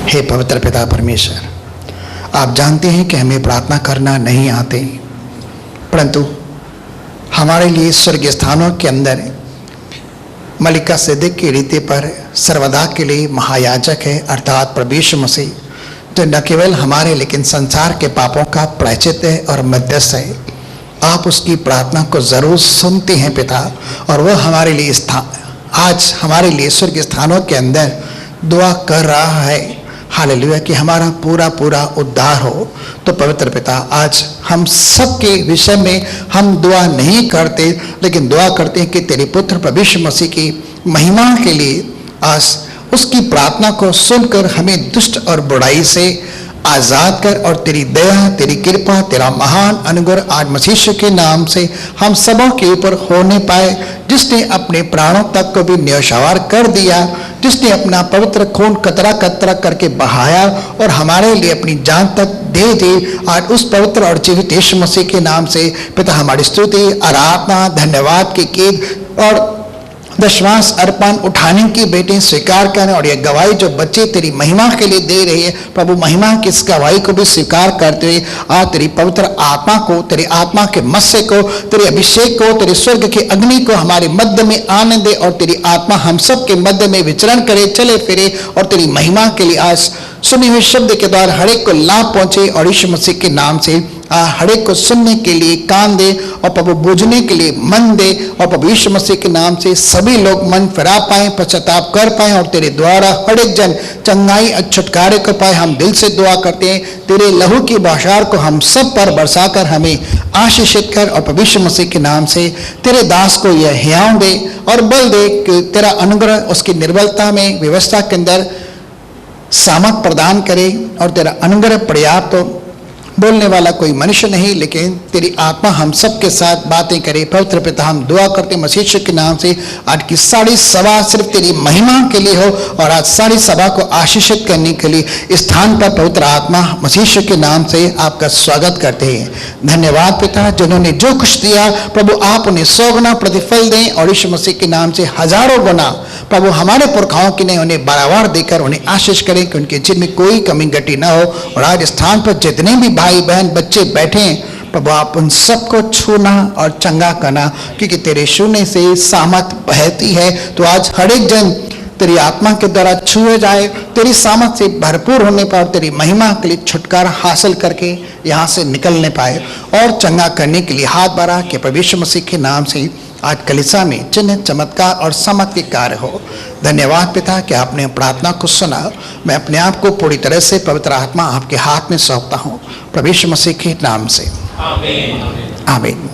हे पवित्र पिता परमेश्वर, आप जानते हैं कि हमें प्रार्थना करना नहीं आते, परंतु हमारे लिए स्वर्गीय स्थानों के अंदर मलिका सिद्दीक की रीति पर सर्वदा के लिए महायाजक है, अर्थात प्रभु यीशु मसीह, तो न केवल हमारे लेकिन संसार के पापों का प्रायश्चित है और मध्यस्थ है। आप उसकी प्रार्थना को जरूर सुनते हैं पिता, और वह हमारे लिए आज हमारे लिए स्वर्गीय स्थानों के अंदर दुआ कर रहा है, हालेलुया, कि हमारा पूरा पूरा उद्धार हो। तो पवित्र पिता, आज हम सबके विषय में हम दुआ नहीं करते, लेकिन दुआ करते हैं कि तेरे पुत्र प्रभु यीशु मसीह की महिमा के लिए आज उसकी प्रार्थना को सुनकर हमें दुष्ट और बुराई से आज़ाद कर, और तेरी दया, तेरी कृपा, तेरा महान अनुग्रह आज मसीह के नाम से हम सबों के ऊपर होने पाए, जिसने अपने प्राणों तक को भी न्यौछावर कर दिया, जिसने अपना पवित्र खून कतरा कतरा करके बहाया और हमारे लिए अपनी जान तक दे दी। आज उस पवित्र और जीवित यीशु मसीह के नाम से पिता हमारी स्तुति, आराधना, धन्यवाद की कीद और दशवांश अर्पण उठाने की बेटे स्वीकार करें, और ये गवाही जो बच्चे तेरी महिमा के लिए दे रही है प्रभु, महिमा की इस गवाही को भी स्वीकार करते हुए आज तेरी पवित्र आत्मा को, तेरी आत्मा के मत्स्य को, तेरे अभिषेक को, तेरे स्वर्ग की अग्नि को हमारे मध्य में आने दे, और तेरी आत्मा हम सब के मध्य में विचरण करे, चले फिरे, और तेरी महिमा के लिए आज सुने हुए शब्द के द्वारा हर एक को लाभ पहुंचे, और यीशु मसीह के नाम से हर एक को सुनने के लिए कान दे, और प्रभु बूझने के लिए मन दे, और प्रभु यीशु मसीह के नाम से सभी लोग मन फिरा पाए, पश्चाताप कर पाए, और तेरे द्वारा हर एक जन चंगाई और छुटकारे को पाए। हम दिल से दुआ करते हैं, तेरे लहू की बौछार को हम सब पर बरसाकर हमें आशीषित कर, और प्रभु यीशु मसीह के नाम से तेरे दास को यह हियाव दे और बल दे कि तेरा अनुग्रह उसकी निर्बलता में व्यवस्था के अंदर सामर्थ प्रदान करे, और तेरा अनुग्रह पर्याप्त हो। बोलने वाला कोई मनुष्य नहीं, लेकिन तेरी आत्मा हम सब के साथ बातें करे। पवित्र पिता, हम दुआ करते मसीह के नाम से आज की सारी सभा सिर्फ तेरी महिमा के लिए हो, और आज सारी सभा को आशीषित करने के लिए इस स्थान पर पवित्र आत्मा मसीह के नाम से आपका स्वागत करते हैं। धन्यवाद पिता, जिन्होंने जो कुछ दिया प्रभु आप उन्हें 100 गुना प्रतिफल दें, और यीशु मसीह के नाम से हजारों गुना प्रभु हमारे पुरखाओं की ने उन्हें बारबार देकर उन्हें आशीष करें कि उनके जिन में कोई कमी घटी ना हो। और आज स्थान पर जितने भी भाई बहन बच्चे बैठे हैं प्रभु, आप उन सबको छूना और चंगा करना, क्योंकि तेरे छूने से सामर्थ बहती है। तो आज हर एक जन तेरी आत्मा के द्वारा छुए जाए, तेरी सामर्थ से भरपूर होने पर तेरी महिमा के लिए छुटकारा हासिल करके यहाँ से निकलने पाए, और चंगा करने के लिए हाथ बढ़ा कि प्रभु यीशु मसीह के नाम से आज कलीसिया में चिन्ह, चमत्कार और सामर्थ के कार्य हो। धन्यवाद पिता कि आपने प्रार्थना को सुना। मैं अपने आप को पूरी तरह से पवित्र आत्मा आपके हाथ में सौंपता हूँ, प्रभु यीशु मसीह के नाम से, आमीन आमीन।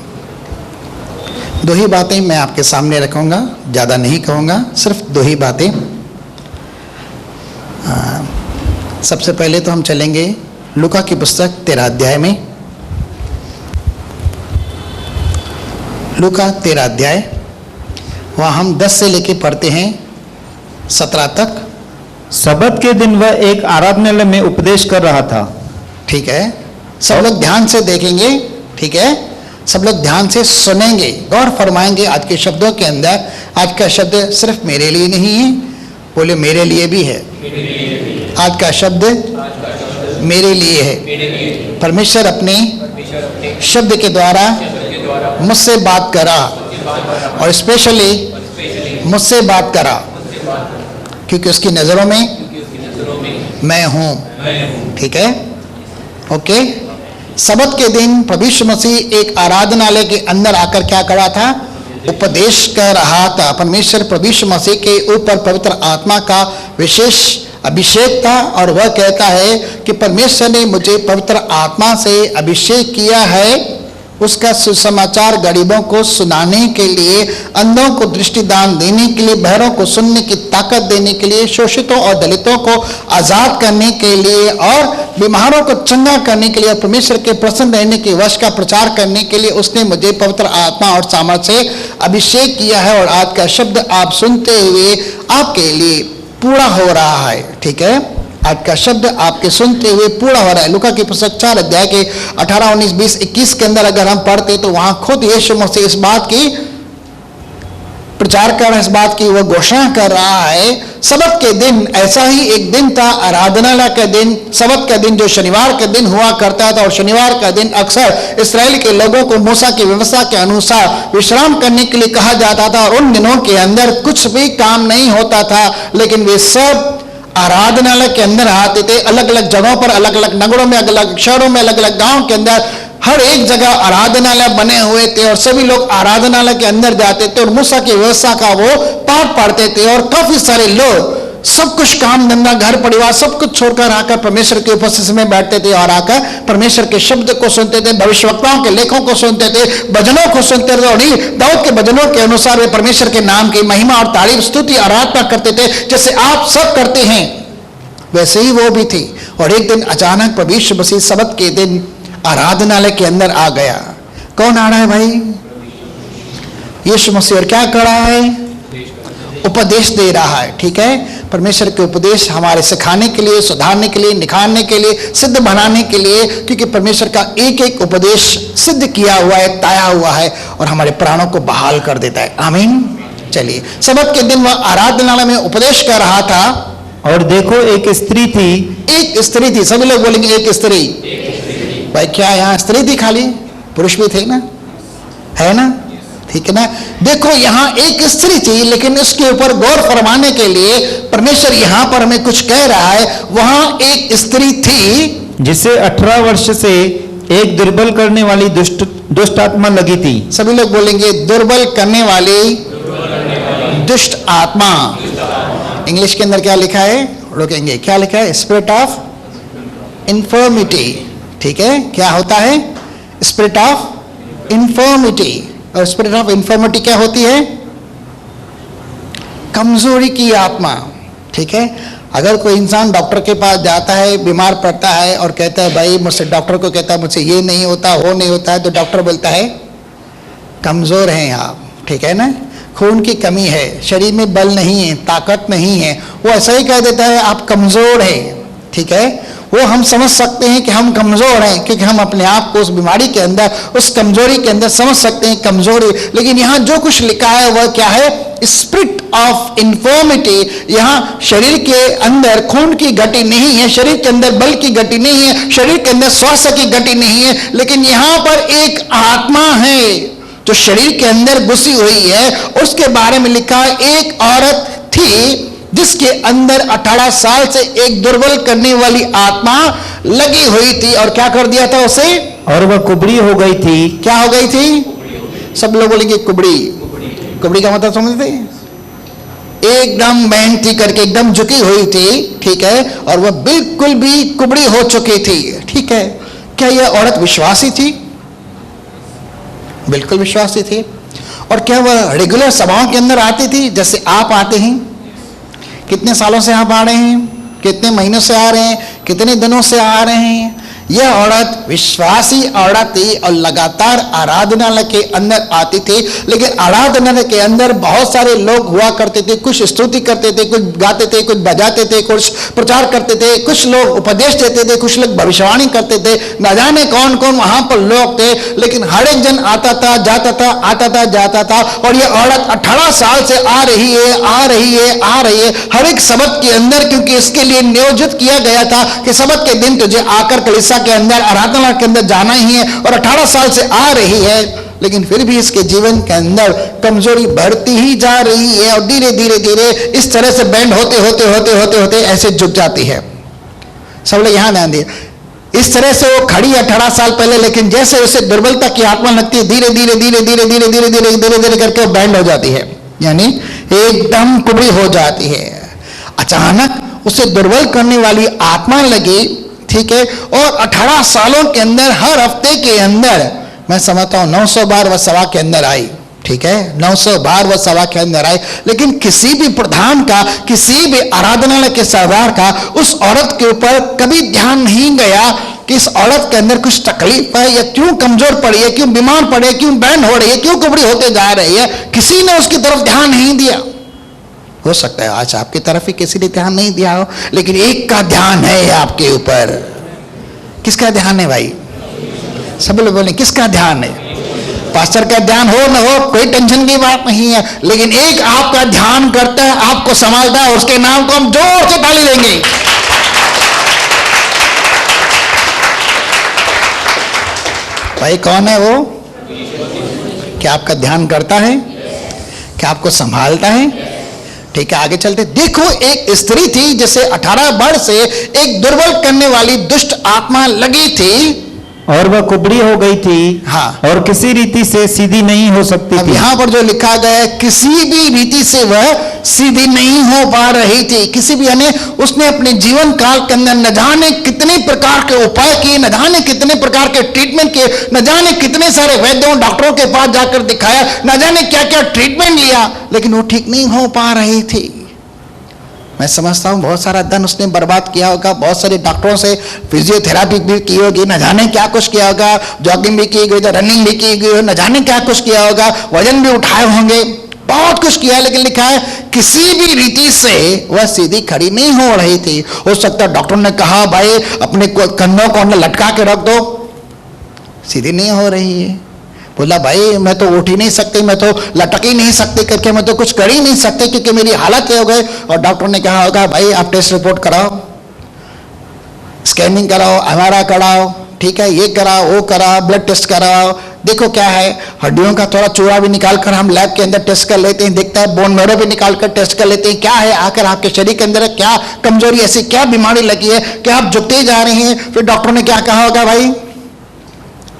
2 ही बातें मैं आपके सामने रखूंगा, ज़्यादा नहीं कहूँगा, सिर्फ 2 ही बातें। सबसे पहले तो हम चलेंगे लूका की पुस्तक 13 अध्याय में। लूका 13 अध्याय, वहाँ हम 10 से लेके पढ़ते हैं 17 तक। सबत के दिन वह एक आराधनालय में उपदेश कर रहा था। ठीक है, सब लोग ध्यान से देखेंगे, ठीक है, सब लोग ध्यान से सुनेंगे, गौर फरमाएंगे आज के शब्दों के अंदर। आज का शब्द सिर्फ मेरे लिए नहीं है, बोले मेरे लिए भी है। आज का शब्द मेरे लिए है। परमेश्वर अपने शब्द के द्वारा मुझसे बात करा, और स्पेशली मुझसे बात करा, क्योंकि उसकी नजरों में मैं हूं। ठीक है, ओके। सबत के दिन प्रभु यीशु मसीह एक आराधनालय के अंदर आकर क्या करा था? उपदेश कर रहा था। परमेश्वर प्रभु यीशु मसीह के ऊपर पवित्र आत्मा का विशेष अभिषेक था, और वह कहता है कि परमेश्वर ने मुझे पवित्र आत्मा से अभिषेक किया है, उसका सुसमाचार गरीबों को सुनाने के लिए, अंधों को दृष्टिदान देने के लिए, बहरों को सुनने की ताकत देने के लिए, शोषितों और दलितों को आजाद करने के लिए, और बीमारों को चंगा करने के लिए, और परमेश्वर के प्रसन्न रहने के वश का प्रचार करने के लिए उसने मुझे पवित्र आत्मा और सामर्थ्य से अभिषेक किया है। और आज का शब्द आप सुनते हुए आपके लिए पूरा हो रहा है। ठीक है, आज का शब्द आपके सुनते हुए पूरा हो रहा है। लूका की पुस्तक 4 अध्याय के 18, 19, 20, 21 के अंदर अगर हम पढ़ते तो वहां खुद यीशु मसीह इस बात की प्रचार कर रहा है इस बात की, वह घोषणा कर रहा है सबत के दिन ऐसा ही एक दिन था, आराधनालय का दिन, सबत का दिन जो शनिवार के दिन हुआ करता था। और शनिवार का दिन अक्सर इस्राएल के लोगों को मूसा की व्यवस्था के अनुसार विश्राम करने के लिए कहा जाता था। और उन दिनों के अंदर कुछ भी काम नहीं होता था, लेकिन वे सब आराधनालय के अंदर आते थे। अलग अलग जगहों पर, अलग अलग नगरों में, अलग अलग शहरों में, अलग अलग गांव के अंदर हर एक जगह आराधनालय बने हुए थे और सभी लोग आराधनालय के अंदर जाते थे और मूसा की व्यवस्था का वो पाठ पढ़ते थे। और काफी सारे लोग सब कुछ काम धंधा घर परिवार सब कुछ छोड़कर आकर परमेश्वर की उपस्थिति में बैठते थे और आकर परमेश्वर के शब्द को सुनते थे, भविष्यवक्ताओं के लेखों को सुनते थे, भजनों को सुनते थे। और दाऊद के भजनों के अनुसार वे परमेश्वर के नाम की महिमा और तारीफ स्तुति आराधना करते थे, जैसे आप सब करते हैं वैसे ही वो भी थी। और एक दिन अचानक प्रभु यीशु मसीह सबत के दिन आराधनालय के अंदर आ गया। कौन आ रहा है भाई? यीशु मसीह। और क्या कर रहा है? उपदेश दे रहा है। ठीक है, परमेश्वर के उपदेश हमारे सिखाने के लिए, सुधारने के लिए, निखारने के लिए, सिद्ध बनाने के लिए, क्योंकि परमेश्वर का एक एक उपदेश सिद्ध किया हुआ है, ताया हुआ है और हमारे प्राणों को बहाल कर देता है। आमीन। चलिए, सबत के दिन वह आराधनालय में उपदेश कर रहा था और देखो एक स्त्री थी। एक स्त्री थी। सभी लोग बोलेंगे एक स्त्री। भाई क्या यहाँ स्त्री थी खाली? पुरुष भी थे ना, है ना? ठीक है ना? देखो यहाँ एक स्त्री थी, लेकिन उसके ऊपर गौर फरमाने के लिए परमेश्वर यहाँ पर हमें कुछ कह रहा है। वहां एक स्त्री थी जिसे 18 वर्ष से एक दुर्बल करने वाली दुष्ट आत्मा लगी थी। सभी लोग बोलेंगे दुर्बल करने वाली दुष्ट आत्मा। इंग्लिश के अंदर क्या लिखा है? रोकेंगे, क्या लिखा है? Spirit of infirmity. ठीक है, क्या होता है? Spirit of infirmity. और स्पिरिट ऑफ इंफर्मिटी क्या होती है? कमजोरी की आत्मा। ठीक है, अगर कोई इंसान डॉक्टर के पास जाता है, बीमार पड़ता है और कहता है भाई मुझसे, डॉक्टर को कहता है मुझसे ये नहीं होता, वो नहीं होता है, तो डॉक्टर बोलता है कमजोर हैं आप। ठीक है ना? खून की कमी है, शरीर में बल नहीं है, ताकत नहीं है, वो ऐसा ही कह देता है आप कमजोर हैं। ठीक है, वो हम समझ सकते हैं कि हम कमजोर हैं, क्योंकि हम अपने आप को उस बीमारी के अंदर, उस कमजोरी के अंदर समझ सकते हैं कमजोरी। लेकिन यहाँ जो कुछ लिखा है वह क्या है? Spirit of infirmity. यहाँ शरीर के अंदर खून की गति नहीं है, शरीर के अंदर बल की गति नहीं है, शरीर के अंदर स्वास्थ्य की गति नहीं है, लेकिन यहाँ पर एक आत्मा है जो शरीर के अंदर घुसी हुई है। उसके बारे में लिखा है एक औरत थी जिसके अंदर 18 साल से एक दुर्बल करने वाली आत्मा लगी हुई थी। और क्या कर दिया था उसे? और वह कुबड़ी हो गई थी। क्या हो गई थी? सब लोग बोलेंगे कुबड़ी। कुबड़ी का मतलब समझते? एकदम मेहनती करके एकदम झुकी हुई थी। ठीक है, और वह बिल्कुल भी कुबड़ी हो चुकी थी। ठीक है, क्या यह औरत विश्वासी थी? बिल्कुल विश्वासी थी। और क्या वह रेगुलर सभाओं के अंदर आती थी जैसे आप आते हैं? कितने सालों से आप आ रहे हैं? कितने महीनों से आ रहे हैं? कितने दिनों से आ रहे हैं? यह औरत विश्वासी औरत थी और लगातार आराधनालय के अंदर आती थी। लेकिन आराधनालय के अंदर बहुत सारे लोग हुआ करते थे, कुछ स्तुति करते थे, कुछ गाते थे, कुछ बजाते थे, कुछ प्रचार करते थे, कुछ लोग उपदेश देते थे, कुछ लोग भविष्यवाणी करते थे, न जाने कौन कौन वहां पर लोग थे। लेकिन हर एक जन आता था, जाता था, आता था, जाता था। और यह औरत 18 साल से आ रही है, आ रही है, आ रही है हर एक सबत के अंदर, क्योंकि इसके लिए नियोजित किया गया था कि सबत के दिन तुझे आकर कलीसिया के अंदर, आराधना के अंदर जाना ही है। और 18 साल से आ रही है, लेकिन फिर भी इसके जीवन के अंदर कमजोरी बढ़ती ही जा रही है और धीरे धीरे धीरे इस तरह से बैंड होते होते होते होते होते ऐसे झुक जाती है। सब लोग यहां ध्यान दिए। इस तरह से वो खड़ी 18 साल पहले, लेकिन जैसे उसे दुर्बलता की आत्मा लगती है, धीरे धीरे धीरे धीरे धीरे धीरे धीरे धीरे धीरे करके वो बैंड हो जाती है, यानी एकदम कुबड़ी हो जाती है। अचानक उसे दुर्बल करने वाली आत्मा लगी। ठीक है, और 18 सालों के अंदर हर हफ्ते के अंदर मैं समझता हूं 900 बार वह सभा के अंदर आई। ठीक है, 900 बार वह सभा के अंदर आई, लेकिन किसी भी प्रधान का, किसी भी आराधनालय के सरदार का उस औरत के ऊपर कभी ध्यान नहीं गया कि इस औरत के अंदर कुछ तकलीफ है, या क्यों कमजोर पड़ी है, क्यों बीमार पड़ी है, क्यों बैंड हो रही है, क्यों कुबड़ी होते जा रही है। किसी ने उसकी तरफ ध्यान नहीं दिया। हो सकता है आज आपकी तरफ ही किसी ने ध्यान नहीं दिया हो, लेकिन एक का ध्यान है आपके ऊपर। किसका ध्यान है भाई? सब लोग बोले किसका ध्यान है? पास्टर का ध्यान हो न हो कोई टेंशन की बात नहीं है, लेकिन एक आपका ध्यान करता है, आपको संभालता है, उसके नाम को हम जोर से ताली देंगे। भाई कौन है वो? क्या आपका ध्यान करता है? क्या आपको संभालता है? ठीक है, आगे चलते। देखो, एक स्त्री थी जिसे 18 वर्ष से एक दुर्बल करने वाली दुष्ट आत्मा लगी थी, और वह कुबड़ी हो गई थी। हाँ। और किसी रीति से सीधी नहीं हो सकती अब थी। यहां पर जो लिखा गया है, किसी भी रीति से वह सीधी नहीं हो पा रही थी। किसी भी, यानी उसने अपने जीवन काल के अंदर न जाने कितने प्रकार के उपाय किए, न जाने कितने प्रकार के ट्रीटमेंट किए, न जाने कितने सारे वैद्यों डॉक्टरों के पास जाकर दिखाया, न जाने क्या क्या ट्रीटमेंट लिया, लेकिन वो ठीक नहीं हो पा रही थी। मैं समझता हूँ बहुत सारा धन उसने बर्बाद किया होगा, बहुत सारे डॉक्टरों से फिजियोथेरापी भी की होगी, न जाने क्या कुछ किया होगा, जॉगिंग भी की गई, रनिंग भी की गई, न जाने क्या कुछ किया होगा, वजन भी उठाए होंगे, बहुत कुछ किया, लेकिन लिखा है किसी भी रीति से वह सीधी खड़ी नहीं हो रही थी। हो सकता है डॉक्टर ने कहा भाई अपने कंधों को लटका के रख दो, सीधी नहीं हो रही है। बोला भाई मैं तो उठ ही नहीं सकती, मैं तो लटक ही नहीं सकती करके, मैं तो कुछ कर ही नहीं सकती क्योंकि मेरी हालत ये हो गई। और डॉक्टर ने कहा होगा भाई आप टेस्ट रिपोर्ट कराओ, स्कैनिंग कराओ, MRI कराओ, ठीक है, ये कराओ वो कराओ, ब्लड टेस्ट कराओ, देखो क्या है, हड्डियों का थोड़ा चूड़ा भी निकाल कर हम लैब के अंदर टेस्ट कर लेते हैं, देखता है बोन मैरो भी निकाल कर टेस्ट कर लेते हैं, क्या है आकर आपके शरीर के अंदर क्या कमजोरी, ऐसी क्या बीमारी लगी है कि आप झुकते जा रहे हैं। फिर डॉक्टर ने क्या कहा होगा, भाई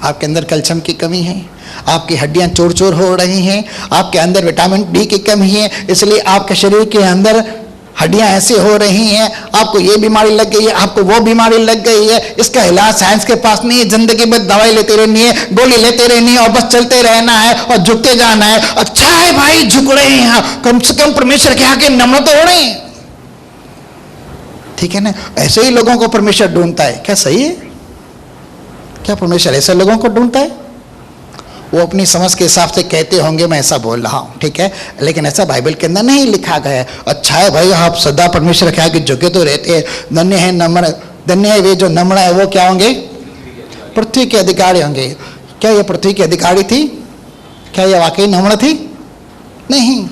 आपके अंदर कैल्शियम की कमी है, आपकी हड्डियां चूर चूर हो रही हैं, आपके अंदर विटामिन डी की कमी है, इसलिए आपके शरीर के अंदर हड्डियां ऐसी हो रही हैं, आपको ये बीमारी लग गई है, आपको वो बीमारी लग गई है, इसका इलाज साइंस के पास नहीं है, जिंदगी में दवाई लेते रहनी है, गोली लेते रहनी है और बस चलते रहना है और झुकते जाना है। अच्छा है भाई झुक रहे हैं, कम से कम परमेश्वर के आगे नम्र तो हो रहे हैं, ठीक है ना। ऐसे ही लोगों को परमेश्वर ढूंढता है, क्या सही है? क्या परमेश्वर ऐसे लोगों को ढूंढता है? वो अपनी समझ के हिसाब से कहते होंगे मैं ऐसा बोल रहा हूं, ठीक है, लेकिन ऐसा बाइबल के अंदर नहीं लिखा गया है। अच्छा है भाई आप सदा परमेश्वर के आगे झुके तो रहते हैं, धन्य है नम्र, धन्य है वे जो नम्र है, वो क्या होंगे? पृथ्वी के अधिकारी होंगे। क्या ये पृथ्वी की अधिकारी थी? क्या ये वाकई नम्र थी? नहीं,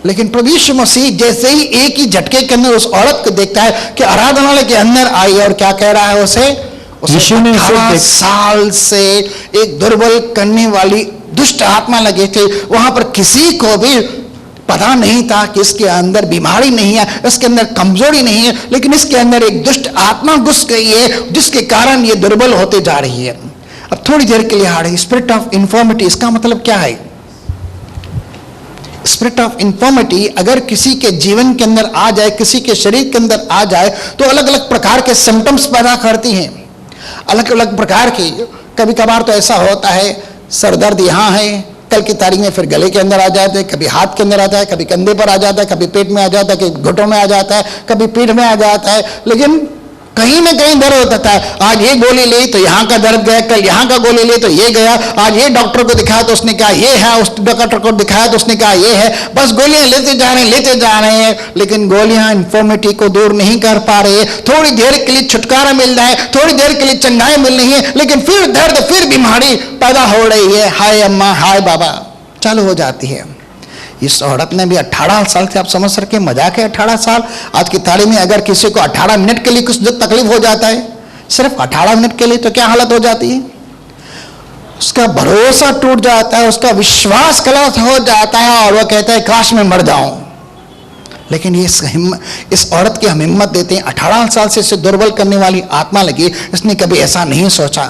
लेकिन प्रभु यीशु मसीह जैसे ही एक ही झटके के अंदर उस औरत को देखता है कि आराधनालय के अंदर आई और क्या कह रहा है उसे? यीशु ने 18 साल से एक दुर्बल करने वाली दुष्ट आत्मा लगे थे, वहां पर किसी को भी पता नहीं था कि इसके अंदर बीमारी नहीं है, इसके अंदर कमजोरी नहीं है, लेकिन इसके अंदर एक दुष्ट आत्मा घुस गई है जिसके कारण ये दुर्बल होते जा रही है। अब थोड़ी देर के लिए आ रही स्पिरिट ऑफ इन्फॉर्मिटी, इसका मतलब क्या है? स्पिरिट ऑफ इन्फॉर्मिटी अगर किसी के जीवन के अंदर आ जाए, किसी के शरीर के अंदर आ जाए, तो अलग अलग प्रकार के सिम्टम्स पैदा करती हैं, अलग अलग प्रकार की। कभी कभार तो ऐसा होता है सर दर्द यहाँ है, कल की तारीख में फिर गले के अंदर आ जाता है, कभी हाथ के अंदर आता है, कभी कंधे पर आ जाता है, कभी पेट में आ जाता है, कभी घुटनों में आ जाता है, कभी पीठ में आ जाता है, लेकिन कहीं ना कहीं दर्द होता है। आज ये गोली ली तो यहाँ का दर्द गया, कल यहाँ का गोली ली तो ये गया, आज ये डॉक्टर को दिखाया तो उसने कहा ये है, उस डॉक्टर को दिखाया तो उसने कहा ये है, बस गोलियां लेते जा रहे हैं, लेकिन गोलियां इन्फॉर्मिटी को दूर नहीं कर पा रही है। थोड़ी देर के लिए छुटकारा मिल रहा है, थोड़ी देर के लिए चंगाई मिल रही है, लेकिन फिर दर्द, फिर बीमारी पैदा हो रही है। हाय अम्मा हाय बाबा चालू हो जाती है। इस औरत ने भी 18 साल से, आप समझ सके मजाक है 18 साल। आज की तारीख में अगर किसी को 18 मिनट के लिए कुछ तकलीफ हो जाता है, सिर्फ 18 मिनट के लिए, तो क्या हालत हो जाती है? उसका भरोसा टूट जाता है, उसका विश्वास गलत हो जाता है और वह कहता है काश मैं मर जाऊं। लेकिन इस औरत की हम हिम्मत देते हैं, 18 साल से इसे दुर्बल करने वाली आत्मा लगी, इसने कभी ऐसा नहीं सोचा,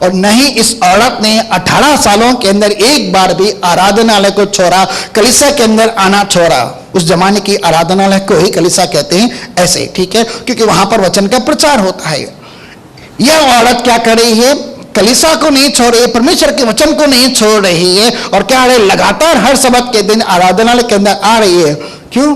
और नहीं इस औरत ने 18 सालों के अंदर एक बार भी आराधनालय को छोड़ा, कलीसिया के अंदर आना छोड़ा। उस जमाने की आराधनालय को ही कलीसिया कहते हैं ऐसे, ठीक है, क्योंकि वहां पर वचन का प्रचार होता है। यह औरत क्या कर रही है? कलीसिया को नहीं छोड़ रही है, परमेश्वर के वचन को नहीं छोड़ रही है, और क्या है लगातार हर सबत के दिन आराधनालय के अंदर आ रही है। क्यों?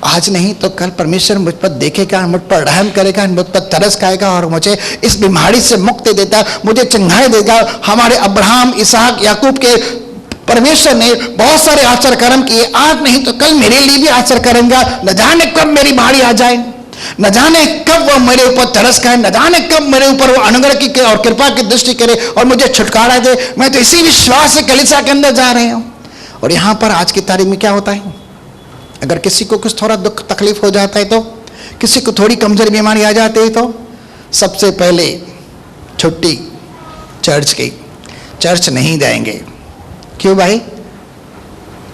आज नहीं तो कल परमेश्वर मुझ पर देखेगा, मुझ पर रहम करेगा, मुझ पर तरस खाएगा और मुझे इस बीमारी से मुक्ति देता, मुझे चंगाई देगा। हमारे अब्राहम, इसहाक, याकूब के परमेश्वर ने बहुत सारे आश्चर्य कर्म किए, आज नहीं तो कल मेरे लिए भी आश्चर्य करेंगे। न जाने कब मेरी बारी आ जाए, न जाने कब वो मेरे ऊपर तरस खाए, न जाने कब मेरे ऊपर वो अनुग्रह की और कृपा की दृष्टि करे और मुझे छुटकारा दे। मैं तो इसी विश्वास से कलीसिया के अंदर जा रहे हूं। और यहां पर आज की तारीख में क्या होता है, अगर किसी को कुछ थोड़ा दुख तकलीफ हो जाता है, तो किसी को थोड़ी कमजोरी बीमारी आ जाती है, तो सबसे पहले छुट्टी चर्च की, चर्च नहीं जाएंगे। क्यों भाई,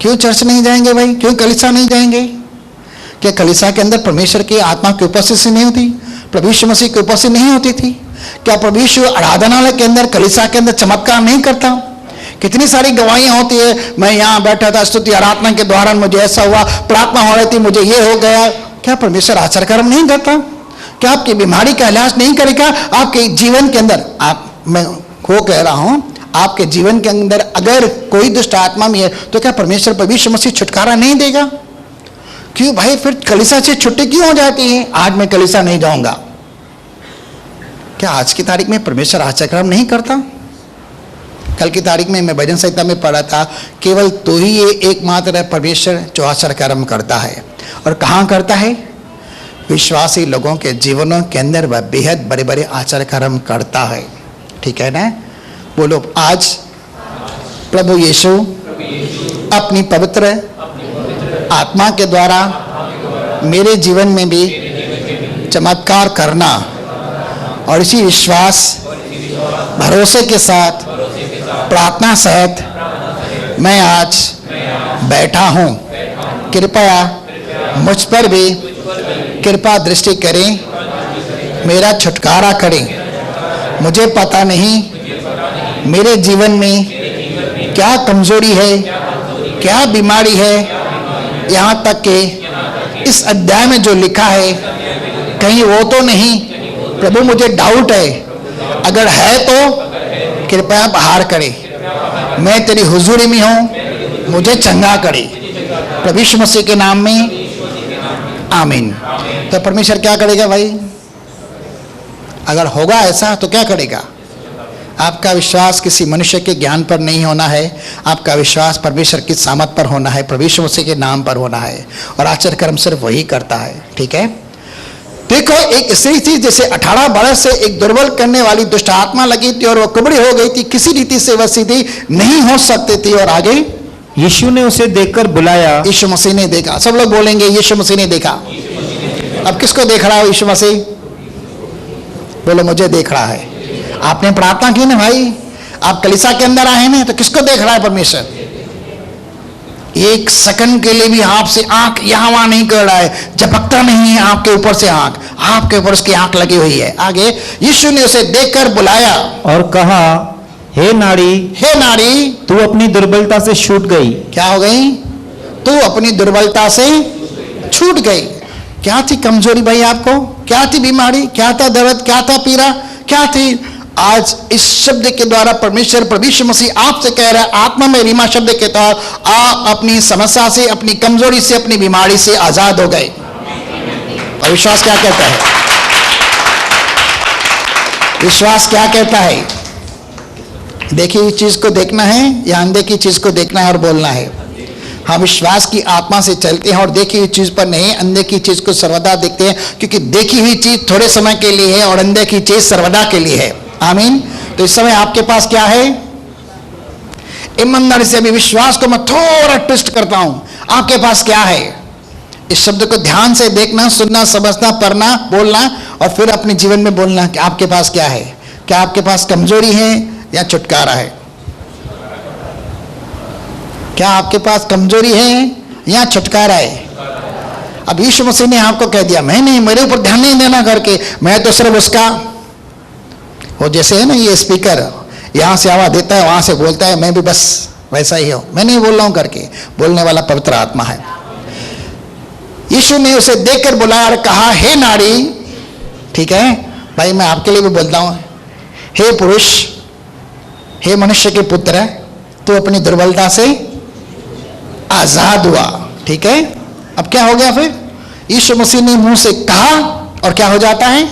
क्यों चर्च नहीं जाएंगे भाई, क्यों कलीसिया नहीं जाएंगे? क्या कलीसिया के अंदर परमेश्वर की आत्मा की उपस्थिति नहीं होती, प्रभु यीशु मसीह की उपस्थिति नहीं होती थी? क्या प्रभु यीशु आराधनालय के अंदर कलीसिया के अंदर चमत्कार नहीं करता? कितनी सारी गवाहियां होती है, मैं यहाँ बैठा था, स्तुति आराधना के दौरान मुझे ऐसा हुआ, प्रार्थना हो रही थी, मुझे ये हो गया। क्या परमेश्वर आश्चर्य कर्म नहीं करता? क्या आपकी बीमारी का इलाज नहीं करेगा? आपके जीवन के अंदर, मैं को कह रहा हूं, आपके जीवन के अंदर अगर कोई दुष्ट आत्मा में है, तो क्या परमेश्वर प्रभु यीशु मसीह छुटकारा नहीं देगा? क्यों भाई, फिर कलीसिया से छुट्टी क्यों हो जाती है? आज मैं कलीसिया नहीं जाऊंगा। क्या आज की तारीख में परमेश्वर आश्चर्य कर्म नहीं करता? कल की तारीख में मैं भजन संहिता में पढ़ा था, केवल तो ही ये एकमात्र है परमेश्वर जो आश्चर्य कर्म करता है। और कहाँ करता है? विश्वासी लोगों के जीवनों के अंदर वह बेहद बड़े बड़े आश्चर्य कर्म करता है। ठीक है ना? बोलो, आज प्रभु यीशु अपनी पवित्र आत्मा के द्वारा मेरे जीवन में भी चमत्कार करना, और इसी विश्वास भरोसे के साथ प्रार्थना सहित मैं आज बैठा हूं। कृपया मुझ पर भी कृपा दृष्टि करें, मेरा छुटकारा करें। मुझे पता नहीं मेरे जीवन में क्या कमजोरी है, क्या बीमारी है, यहाँ तक कि इस अध्याय में जो लिखा है कहीं वो तो नहीं। प्रभु मुझे डाउट है, अगर है तो कृपया बाहर करे। मैं तेरी हुजूरी में हूं, मुझे चंगा करे, प्रभु यीशु मसीह के नाम में आमीन। तो परमेश्वर क्या करेगा भाई? अगर होगा ऐसा तो क्या करेगा? आपका विश्वास किसी मनुष्य के ज्ञान पर नहीं होना है, आपका विश्वास परमेश्वर की सामर्थ पर होना है, प्रभु यीशु मसीह के नाम पर होना है। और आश्चर्य कर्म सिर्फ वही करता है। ठीक है? देखो, एक स्त्री थी जैसे 18 बरस से एक दुर्बल करने वाली दुष्ट आत्मा लगी थी और वो कुबड़ी हो गई थी, किसी रीति से वह सीधी नहीं हो सकती थी। और आगे यीशु ने उसे देखकर बुलाया। यीशु मसीह ने देखा। सब लोग बोलेंगे यीशु मसीह ने देखा। अब किसको देख रहा हो यीशु मसीह? बोलो, मुझे देख रहा है। आपने प्रार्थना की ना भाई, आप कलीसिया के अंदर आए ना, तो किसको देख रहा है परमेश्वर? एक सेकंड के लिए भी आपसे आंख यहां वहां नहीं कर रहा है, झपकता नहीं है आपके ऊपर से आंख, आपके ऊपर उसकी आंख लगी हुई है। आगे यीशु ने उसे देखकर बुलाया और कहा, हे नारी, हे नारी, तू अपनी दुर्बलता से छूट गई। क्या हो गई? तू अपनी दुर्बलता से छूट गई। क्या थी कमजोरी भाई आपको? क्या थी बीमारी? क्या था दर्द? क्या था पीड़ा? क्या थी? आज इस शब्द के द्वारा परमेश्वर प्रभु यीशु मसीह आपसे कह रहा है, आत्मा में रीमा शब्द के तहत आप अपनी समस्या से, अपनी कमजोरी से, अपनी बीमारी से आजाद हो गए। और विश्वास क्या कहता है? विश्वास क्या कहता है? देखी हुई चीज को देखना है या अनदेखी चीज को देखना है और बोलना है? हम विश्वास की आत्मा से चलते हैं और देखी हुई चीज पर नहीं, अनदेखी चीज को सर्वदा देखते हैं, क्योंकि देखी हुई चीज थोड़े समय के लिए है और अनदेखी चीज सर्वदा के लिए है। आमीन। तो इस समय आपके पास क्या है? ईमानदारी से अभी विश्वास को मैं थोड़ा ट्विस्ट करता हूं। आपके पास क्या है? इस शब्द को ध्यान से देखना, सुनना, समझना, पढ़ना, बोलना और फिर अपने जीवन में बोलना कि आपके पास क्या है। क्या आपके पास कमजोरी है या छुटकारा है? क्या आपके पास कमजोरी है या छुटकारा है? अब यीशु मसीह ने आपको कह दिया, मैं नहीं, मेरे ऊपर ध्यान नहीं देना करके, मैं तो सिर्फ उसका, वो जैसे है ना ये स्पीकर, यहां से आवाज देता है, वहां से बोलता है, मैं भी बस वैसा ही हूं, मैं नहीं बोल रहा हूं करके। बोलने वाला पवित्र आत्मा है। यीशु ने उसे देखकर बुलाया और कहा, हे नारी। ठीक है भाई, मैं आपके लिए भी बोलता हूं, हे पुरुष, हे मनुष्य के पुत्र, तो अपनी दुर्बलता से आजाद हुआ। ठीक है? अब क्या हो गया फिर? यीशु मसीह ने मुंह से कहा और क्या हो जाता है?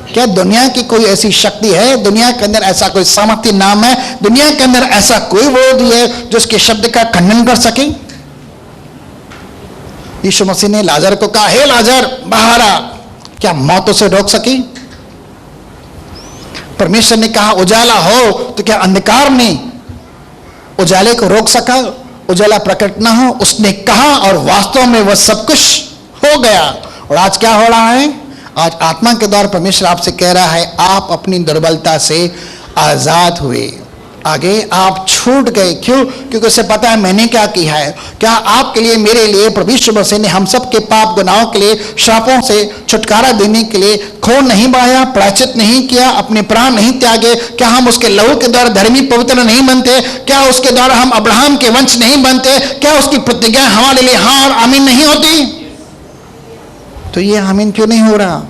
क्या दुनिया की कोई ऐसी शक्ति है, दुनिया के अंदर ऐसा कोई सामर्थ्य नाम है, दुनिया के अंदर ऐसा कोई वर्ड है जो उसके शब्द का खंडन कर सके? यीशु मसीह ने लाजर को कहा, हे लाजर बाहर आ। क्या मौत उसे रोक सकी? परमेश्वर ने कहा उजाला हो, तो क्या अंधकार ने उजाले को रोक सका? उजाला प्रकट ना हो, उसने कहा और वास्तव में वह सब कुछ हो गया। और आज क्या हो रहा है? आज आत्मा के द्वारा परमेश्वर आपसे कह रहा है आप अपनी दुर्बलता से आजाद हुए। आगे आप छूट गए। क्यों? क्योंकि उसे पता है मैंने क्या किया है। क्या आपके लिए, मेरे लिए प्रभु यीशु मसीह ने हम सब के पाप गुनाहों के लिए, श्रापों से छुटकारा देने के लिए खून नहीं बहाया, प्रायश्चित नहीं किया, अपने प्राण नहीं त्यागे? क्या हम उसके लहू के द्वारा धर्मी पवित्र नहीं बनते? क्या उसके द्वारा हम अब्राहम के वंश नहीं बनते? क्या उसकी प्रतिज्ञा हमारे लिए हाँ और आमीन नहीं होती? तो ये आमीन क्यों नहीं हो रहा?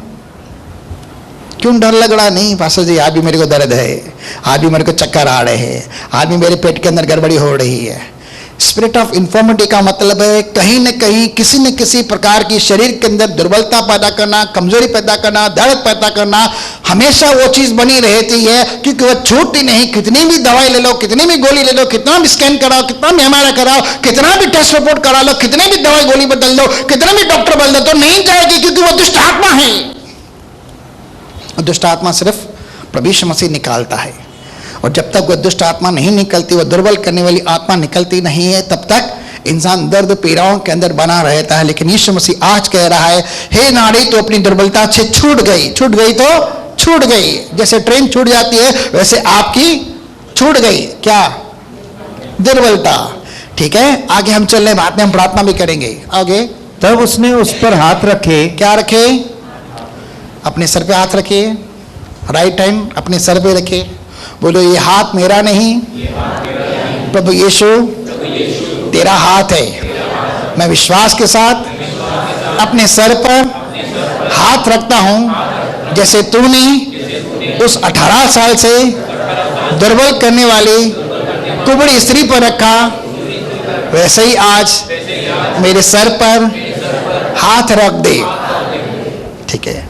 क्यों डर लग रहा? नहीं पास्टर जी, आज भी मेरे को दर्द है, आज भी मेरे को चक्कर आ रहे हैं, आज भी मेरे पेट के अंदर गड़बड़ी हो रही है। स्पिरिट ऑफ इन्फॉर्मिटी का मतलब है कहीं न कहीं किसी न किसी प्रकार की शरीर के अंदर दुर्बलता पैदा करना, कमजोरी पैदा करना, दर्द पैदा करना। हमेशा वो चीज बनी रहती है क्योंकि वह छूटती नहीं। कितनी भी दवाई ले लो, कितनी भी गोली ले लो, कितना भी स्कैन कराओ, कितना भी एमआरआई कराओ, कितना भी टेस्ट रिपोर्ट करा लो, कितने भी दवाई गोली बदल दो, कितना भी डॉक्टर बदल दो, तो नहीं जाएगी क्योंकि वह दुष्ट आत्मा है। दुष्ट आत्मा सिर्फ प्रभु यीशु मसीह निकालता है, और जब तक वह दुष्ट आत्मा नहीं निकलती, वह दुर्बल करने वाली आत्मा निकलती नहीं है, तब तक इंसान दर्द पीड़ाओं के अंदर बना रहता है। लेकिन यीशु मसीह आज कह रहा है, हे नारी तो अपनी दुर्बलता से छूट गई। छूट गई तो छूट गई। जैसे ट्रेन छूट जाती है वैसे आपकी छूट गई क्या? दुर्बलता। ठीक है, आगे हम चल रहे, बाद में हम प्रार्थना भी करेंगे। आगे तब उसने उस पर हाथ रखे। क्या रखे? अपने सर पे हाथ रखिए, राइट हैंड अपने सर पे रखे। बोलो ये हाथ मेरा नहीं, प्रभु यीशु तेरा हाथ है। मैं विश्वास के साथ अपने सर पर हाथ रखता हूं। जैसे तूने उस 18 साल से दुर्बल करने वाली कुबड़ी स्त्री पर रखा, वैसे ही आज मेरे सर पर हाथ रख दे। ठीक है।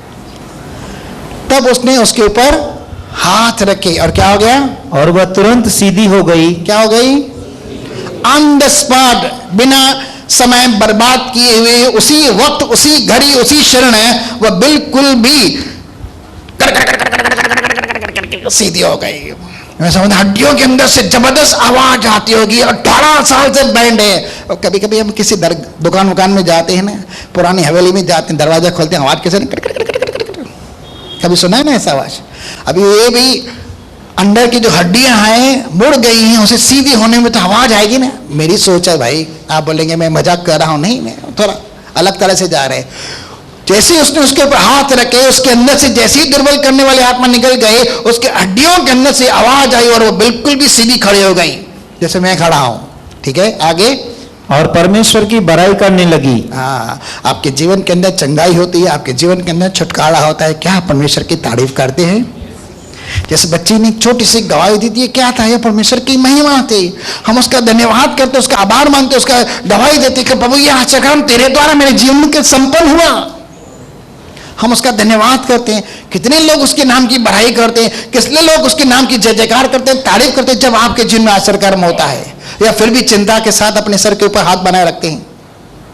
तब उसने उसके ऊपर हाथ रखे और क्या हो गया? और वह तुरंत सीधी हो गई। क्या हो गई? ऑन द स्पॉट, बिना समय बर्बाद किए हुए, उसी वक्त, उसी घड़ी, उसी क्षण वह बिल्कुल भी सीधी हो गई। मैं समझ हड्डियों के अंदर से जबरदस्त आवाज आती होगी। 18 साल से बैंड है। और कभी कभी हम किसी दुकान में जाते हैं ना, पुरानी हवेली में जाते हैं, दरवाजा खोलते हैं, आवाज कैसे कभी सुना है ना ऐसा आवाज? अभी ये भी अंदर की जो हड्डियां हैं मुड़ गई हैं, उसे सीधी होने में तो आवाज आएगी ना। मेरी सोच है भाई, आप बोलेंगे मैं मजाक कर रहा हूं, नहीं, मैं थोड़ा अलग तरह से जा रहे हैं। जैसे उसने उसके ऊपर हाथ रखे, उसके अंदर से जैसे ही दुर्बल करने वाले आत्मा निकल गए, उसके हड्डियों के अंदर से आवाज आई और वो बिल्कुल भी सीधी खड़े हो गई जैसे मैं खड़ा हूं। ठीक है, आगे। और परमेश्वर की बड़ाई करने लगी। हाँ, आपके जीवन के अंदर चंगाई होती है, आपके जीवन के अंदर छुटकारा होता है, क्या आप परमेश्वर की तारीफ करते हैं? जैसे बच्ची ने एक छोटी सी गवाही दी थी, क्या था? यह परमेश्वर की महिमा थी। हम उसका धन्यवाद करते, उसका आभार मानते, उसका गवाही देते कि प्रभु यह आचरण तेरे द्वारा मेरे जीवन के संपन्न हुआ। हम उसका धन्यवाद करते हैं। कितने लोग उसके नाम की बढ़ाई करते हैं, कितने लोग उसके नाम की जय जयकार करते हैं, तारीफ करते हैं, जब आपके जीवन में आश्चर्य कर्म होता है। या फिर भी चिंता के साथ अपने सर के ऊपर हाथ बनाए रखते हैं?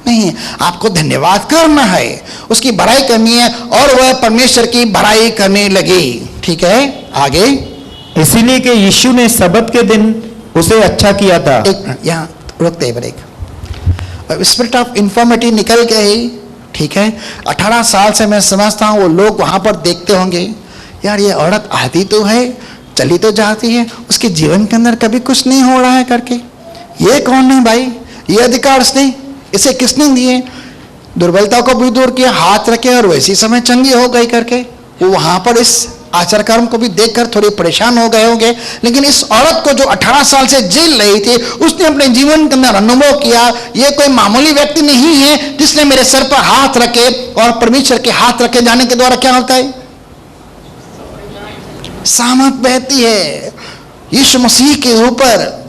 नहीं, आपको धन्यवाद करना है, उसकी बढ़ाई करनी है, और वह परमेश्वर की बढ़ाई करने लगी। ठीक है, आगे। इसीलिए कि यीशु ने सबत के दिन उसे अच्छा किया था। एक यहाँ रुकते हैं ब्रेक। स्पिरिट ऑफ इन्फॉर्मिटी निकल गई। ठीक है, 18 साल से मैं समझता हूँ वो लोग वहां पर देखते होंगे, यार ये औरत आती तो है, चली तो जाती है, उसके जीवन के अंदर कभी कुछ नहीं हो रहा है करके। ये कौन है भाई? ये अधिकार इसने, इसे किसने दिए? दुर्बलता को भी दूर किया, हाथ रखे और वैसी समय चंगी हो गई करके। वो वहां पर इस आचार कर्म को भी देखकर थोड़े परेशान हो गए होंगे। लेकिन इस औरत को जो 18 साल से जेल रही थी, उसने अपने जीवन के अंदर अनुभव किया, ये कोई मामूली व्यक्ति नहीं है जिसने मेरे सर पर हाथ रखे। और परमेश्वर के हाथ रखे जाने के द्वारा क्या होता है? सामर्थ बहती है। यीशु मसीह के ऊपर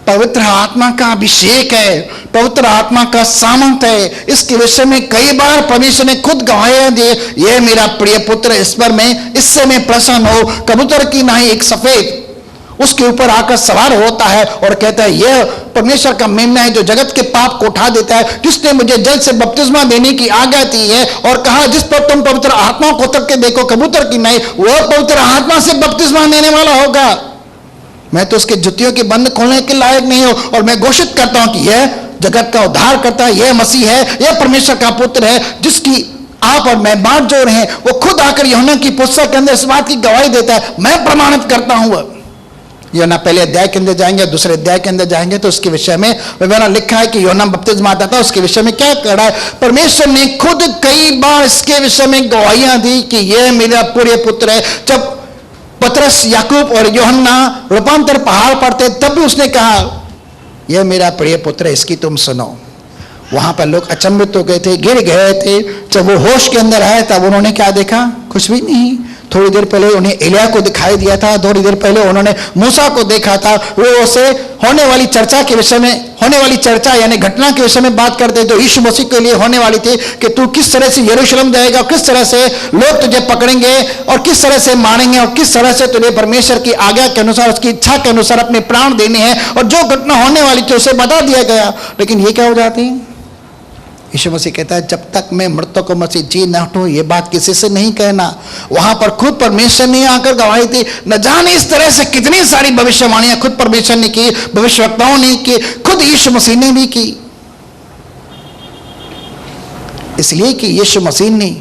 पवित्र आत्मा का अभिषेक है, पवित्र आत्मा का सामर्थ है। इसके विषय में कई बार परमेश्वर ने खुद गवाहियां दी, यह मेरा प्रिय पुत्र, इस पर मैं, इससे मैं प्रसन्न हूं। कबूतर की नाई एक सफेद उसके ऊपर आकर सवार होता है और कहता है यह परमेश्वर का मेमना है जो जगत के पाप को उठा देता है, जिसने मुझे जल से बपतिस्मा देने की आज्ञा दी है और कहा जिस पर तुम पवित्र आत्मा को तक के देखो कबूतर की नहीं, वह पवित्र आत्मा से बपतिस्मा देने वाला होगा। मैं तो उसके जुतियों के बंद खोलने के लायक नहीं हूं, और मैं घोषित करता हूं कि यह जगत का उद्धार करता है, यह मसीह है, यह परमेश्वर का पुत्र है, जिसकी आप और मैं बात जो रहे हैं। वो खुद आकर यूहन्ना की पुस्तक के अंदर इस बात की गवाही देता है, मैं प्रमाणित करता हूं। यूहन्ना पहले अध्याय के अंदर जाएंगे, दूसरे अध्याय के अंदर जाएंगे तो उसके विषय में मैंने लिखा है कि यूहन्ना बपतिस्मा आता था, उसके विषय में क्या कर रहा है। परमेश्वर ने खुद कई बार इसके विषय में गवाहियां दी कि यह मेरा प्रिय पुत्र है। जब पतरस, याकूब और यूहन्ना रूपांतर पहाड़ पर थे तब भी उसने कहा यह मेरा प्रिय पुत्र है, इसकी तुम सुनो। वहां पर लोग अचंभित हो गए थे, गिर गए थे। जब वो होश के अंदर आए तब उन्होंने क्या देखा? कुछ भी नहीं। थोड़ी देर पहले उन्हें एलिया को दिखाई दिया था, थोड़ी देर पहले उन्होंने मूसा को देखा था। वो उसे होने वाली चर्चा के विषय में, होने वाली चर्चा यानी घटना के विषय में बात करते जो यीशु मसीह के लिए होने वाली थी कि तू किस तरह से यरूशलेम जाएगा, किस तरह से लोग तुझे पकड़ेंगे और किस तरह से मारेंगे और किस तरह से तुझे परमेश्वर की आज्ञा के अनुसार, उसकी इच्छा के अनुसार अपने प्राण देने हैं। और जो घटना होने वाली थी उसे बता दिया गया। लेकिन ये क्या हो जाती है? यीशु मसीह कहता है जब तक मैं मृतकों में से जी न उठूं ये बात किसी से नहीं कहना। वहां पर खुद परमेश्वर ने आकर गवाही दी। न जाने इस तरह से कितनी सारी भविष्यवाणियां खुद परमेश्वर ने की, भविष्यवक्ताओं ने की, खुद यीशु मसीह ने भी की। इसलिए कि यीशु मसीह ने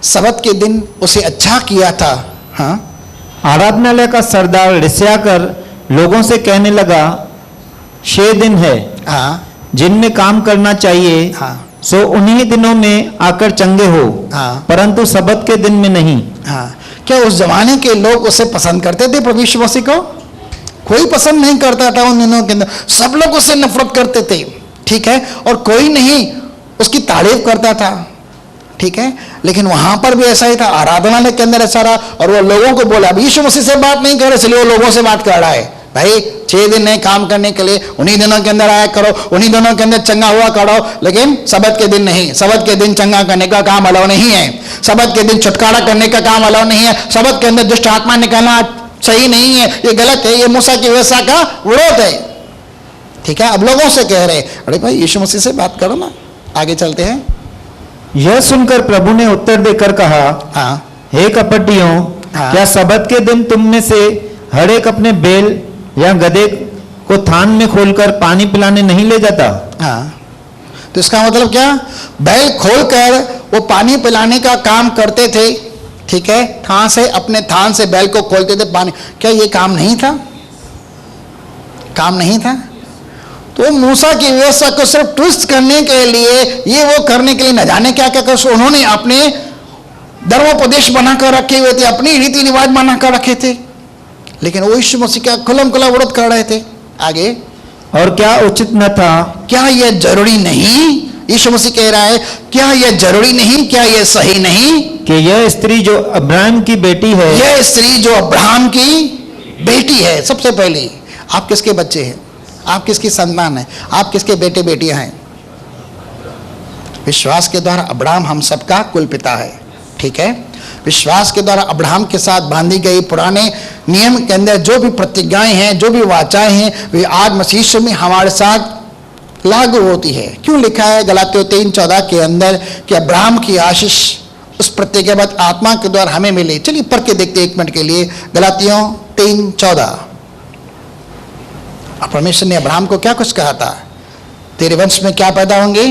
सबत के दिन उसे अच्छा किया था। हाँ, आराधनालय का सरदार रिसाकर लोगों से कहने लगा 6 दिन है हाँ, जिनमें काम करना चाहिए, हाँ, सो उन्हीं दिनों में आकर चंगे हो, हाँ, परंतु सबत के दिन में नहीं। हाँ। क्या उस जमाने के लोग उसे पसंद करते थे? प्रभु यीशु मसीह को कोई पसंद नहीं करता था उन दिनों के अंदर। सब लोग उससे नफरत करते थे, ठीक है, और कोई नहीं उसकी तारीफ करता था, ठीक है। लेकिन वहां पर भी ऐसा ही था, आराधनालय के अंदर ऐसा रहा। और वो लोगों को बोला, अब यीशु मसीह से बात नहीं कर रहे, इसलिए वो लोगों से बात कर रहा है। भाई 6 दिन है काम करने के लिए, उन्हीं दिनों के अंदर आया करो, उन्हीं दिनों के अंदर चंगा हुआ करो, लेकिन सबत के दिन नहीं। सबत के दिन चंगा करने का काम अलाउ नहीं है। सबत के दिन छुटकारा करने का काम अलाउ नहीं है। सबत के अंदर दुष्ट आत्मा निकालना सही नहीं है, ये गलत है, ये मूसा की व्यवस्था का विरोध है, ठीक है। अब लोगों से कह रहे, अरे भाई यीशु मसीह से बात करो ना। आगे चलते हैं। यह सुनकर प्रभु ने उत्तर देकर कहा, हाँ, हे कपटियों, हाँ। क्या सबत के दिन तुम में से हर एक अपने बैल या गधे को थान में खोलकर पानी पिलाने नहीं ले जाता? हाँ, तो इसका मतलब क्या? बैल खोलकर वो पानी पिलाने का काम करते थे, ठीक है। थान से, अपने थान से बैल को खोलते थे पानी। क्या ये काम नहीं था? काम नहीं था? तो मूसा की व्यवस्था को सिर्फ ट्विस्ट करने के लिए, ये वो करने के लिए न जाने क्या क्या कर उन्होंने अपने धर्मोपदेश बनाकर रखे हुए थे, अपनी रीति रिवाज बनाकर रखे थे। लेकिन वो यीशु मसीह का खुल्लम खुल्ला विरोध कर रहे थे। आगे, और क्या उचित न था? क्या यह जरूरी नहीं? यीशु मसीह कह रहा है क्या यह जरूरी नहीं, क्या यह सही नहीं कि यह स्त्री जो अब्राहम की बेटी है, यह स्त्री जो अब्राहम की बेटी है। सबसे पहले आप किसके बच्चे हैं? आप किसकी संतान है? आप किसके बेटे बेटियां हैं? विश्वास के द्वारा अब्राहम हम सबका कुल पिता है, ठीक है। विश्वास के द्वारा अब्राहम के साथ बांधी गई पुराने नियम के अंदर जो भी प्रतिज्ञाएं हैं, जो भी वाचाएं हैं, वे आज मसीह यीशु में हमारे साथ लागू होती है। क्यों लिखा है गलातियों 3:14 के अंदर कि अब्राहम की आशीष उस प्रतिज्ञाबद्ध आत्मा के द्वारा हमें मिले? चलिए पढ़ के देखते 1 मिनट के लिए। गलातियों 3:14। परमेश्वर ने अब्राहम को क्या कुछ कहा था? तेरे वंश में क्या पैदा होंगे?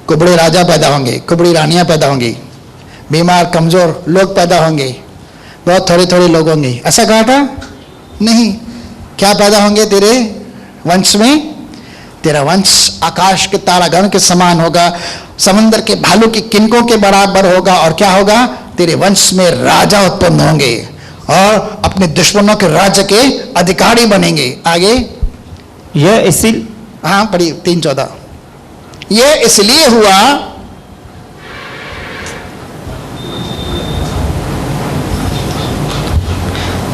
कुबड़े राजा पैदा होंगे, कुबड़ी रानियां पैदा होंगी, बीमार कमजोर लोग पैदा होंगे, बहुत थोड़े थोड़े लोग होंगे। ऐसा कहा था? नहीं। क्या पैदा होंगे तेरे वंश में? तेरा वंश आकाश के तारागण के समान होगा, समंदर के भालू की किनकों के बराबर होगा। और क्या होगा? तेरे वंश में राजा उत्पन्न होंगे और अपने दुश्मनों के राज्य के अधिकारी बनेंगे। आगे, यह इसी, हाँ पढ़िए 3:14। यह इसलिए हुआ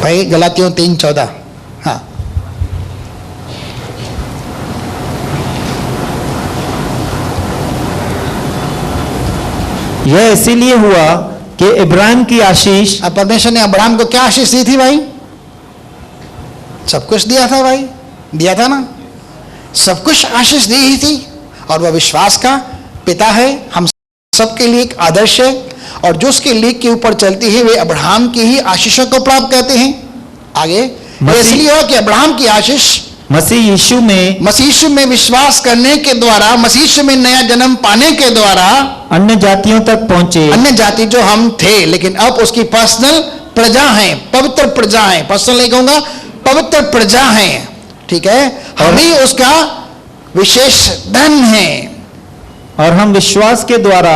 भाई, गलातियों 3:14। हाँ, यह इसीलिए हुआ कि इब्राहिम की आशीष, अब परमेश्वर ने अब्राहम को क्या आशीष दी थी भाई? सब कुछ दिया था भाई, दिया था ना, सब कुछ आशीष दी ही थी। और वह विश्वास का पिता है, हम सबके लिए एक आदर्श है। और जो उसके लीक के ऊपर चलती है वे अब्राहम की ही आशीषों को प्राप्त करते हैं। आगे इसलिए हो कि अब्राहम की आशीष मसीह यीशु में विश्वास करने के द्वारा, मसीह यीशु में नया जन्म पाने के द्वारा अन्य जातियों तक पहुंचे। अन्य जाति जो हम थे, लेकिन अब उसकी पर्सनल प्रजा हैं, पवित्र प्रजा हैं। पर्सनल नहीं कहूंगा, पवित्र प्रजा हैं, ठीक है। हम ही उसका विशेष धन है। और हम विश्वास के द्वारा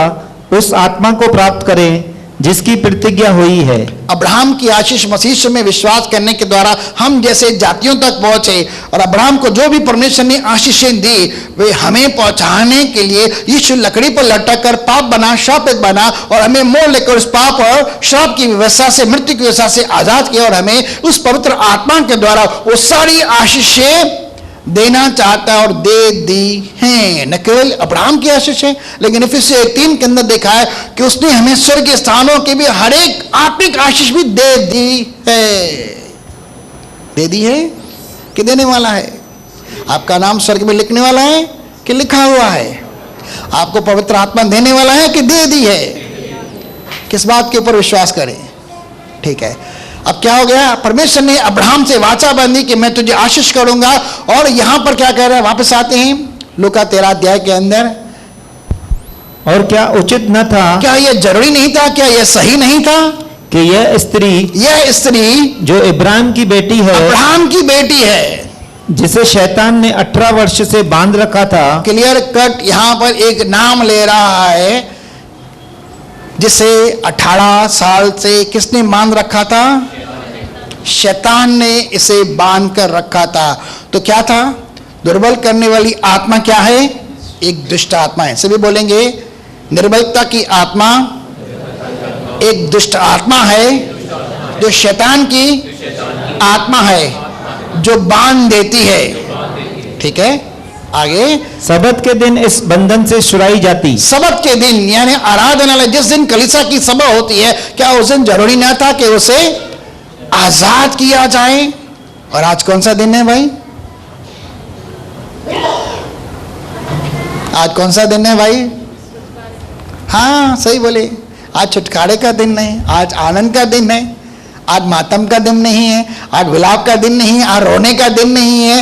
उस आत्मा को प्राप्त करें जिसकी प्रतिज्ञा हुई है। अब्राहम की आशीष मसीह में विश्वास करने के द्वारा हम जैसे जातियों तक पहुंचे। और अब्राहम को जो भी परमेश्वर ने आशीषें दी वे हमें पहुंचाने के लिए यीशु लकड़ी पर लटक कर पाप बना, शापित बना और हमें मोड़ लेकर उस पाप और श्राप की व्यवस्था से, मृत्यु की व्यवस्था से आजाद किया और हमें उस पवित्र आत्मा के द्वारा वो सारी आशीषें देना चाहता है और दे दी हैं। न केवल अब्राहम की आशीष है, लेकिन इफिसियों 1:3 के अंदर देखा है कि उसने हमें स्वर्ग के स्थानों की भी हर एक आत्मिक आशीष भी दे दी है। दे दी है कि देने वाला है? आपका नाम स्वर्ग में लिखने वाला है कि लिखा हुआ है? आपको पवित्र आत्मा देने वाला है कि दे दी है? किस बात के ऊपर विश्वास करें? ठीक है। अब क्या हो गया? परमेश्वर ने अब्राहम से वाचा बांधी कि मैं तुझे आशीष करूंगा। और यहां पर क्या कह रहा है? वापस आते हैं लूका 13 अध्याय के अंदर। और क्या उचित न था, क्या यह जरूरी नहीं था, क्या यह सही नहीं था कि यह स्त्री जो इब्राहिम की बेटी है, अब्राहम की बेटी है, जिसे शैतान ने 18 वर्ष से बांध रखा था। क्लियर कट यहां पर एक नाम ले रहा है, जिसे 18 साल से किसने बांध रखा था? शैतान ने इसे बांध कर रखा था। तो क्या था? दुर्बल करने वाली आत्मा क्या है? एक दुष्ट आत्मा है। सभी बोलेंगे, निर्बलता की आत्मा एक दुष्ट आत्मा है, जो शैतान की आत्मा है, जो बांध देती है। ठीक है, आगे। सबत के दिन इस बंधन से छुड़ाई जाती। सबत के दिन यानी आराधनालय, जिस दिन कलीसिया की सभा होती है, क्या उस दिन जरूरी ना था कि उसे आजाद किया जाए? और आज कौन सा दिन है भाई? आज कौन सा दिन है भाई? हाँ सही बोले, आज छुटकारे का दिन नहीं, आज आनंद का दिन है, आज मातम का दिन नहीं है, आज विलाप का दिन नहीं है, आज रोने का दिन नहीं है,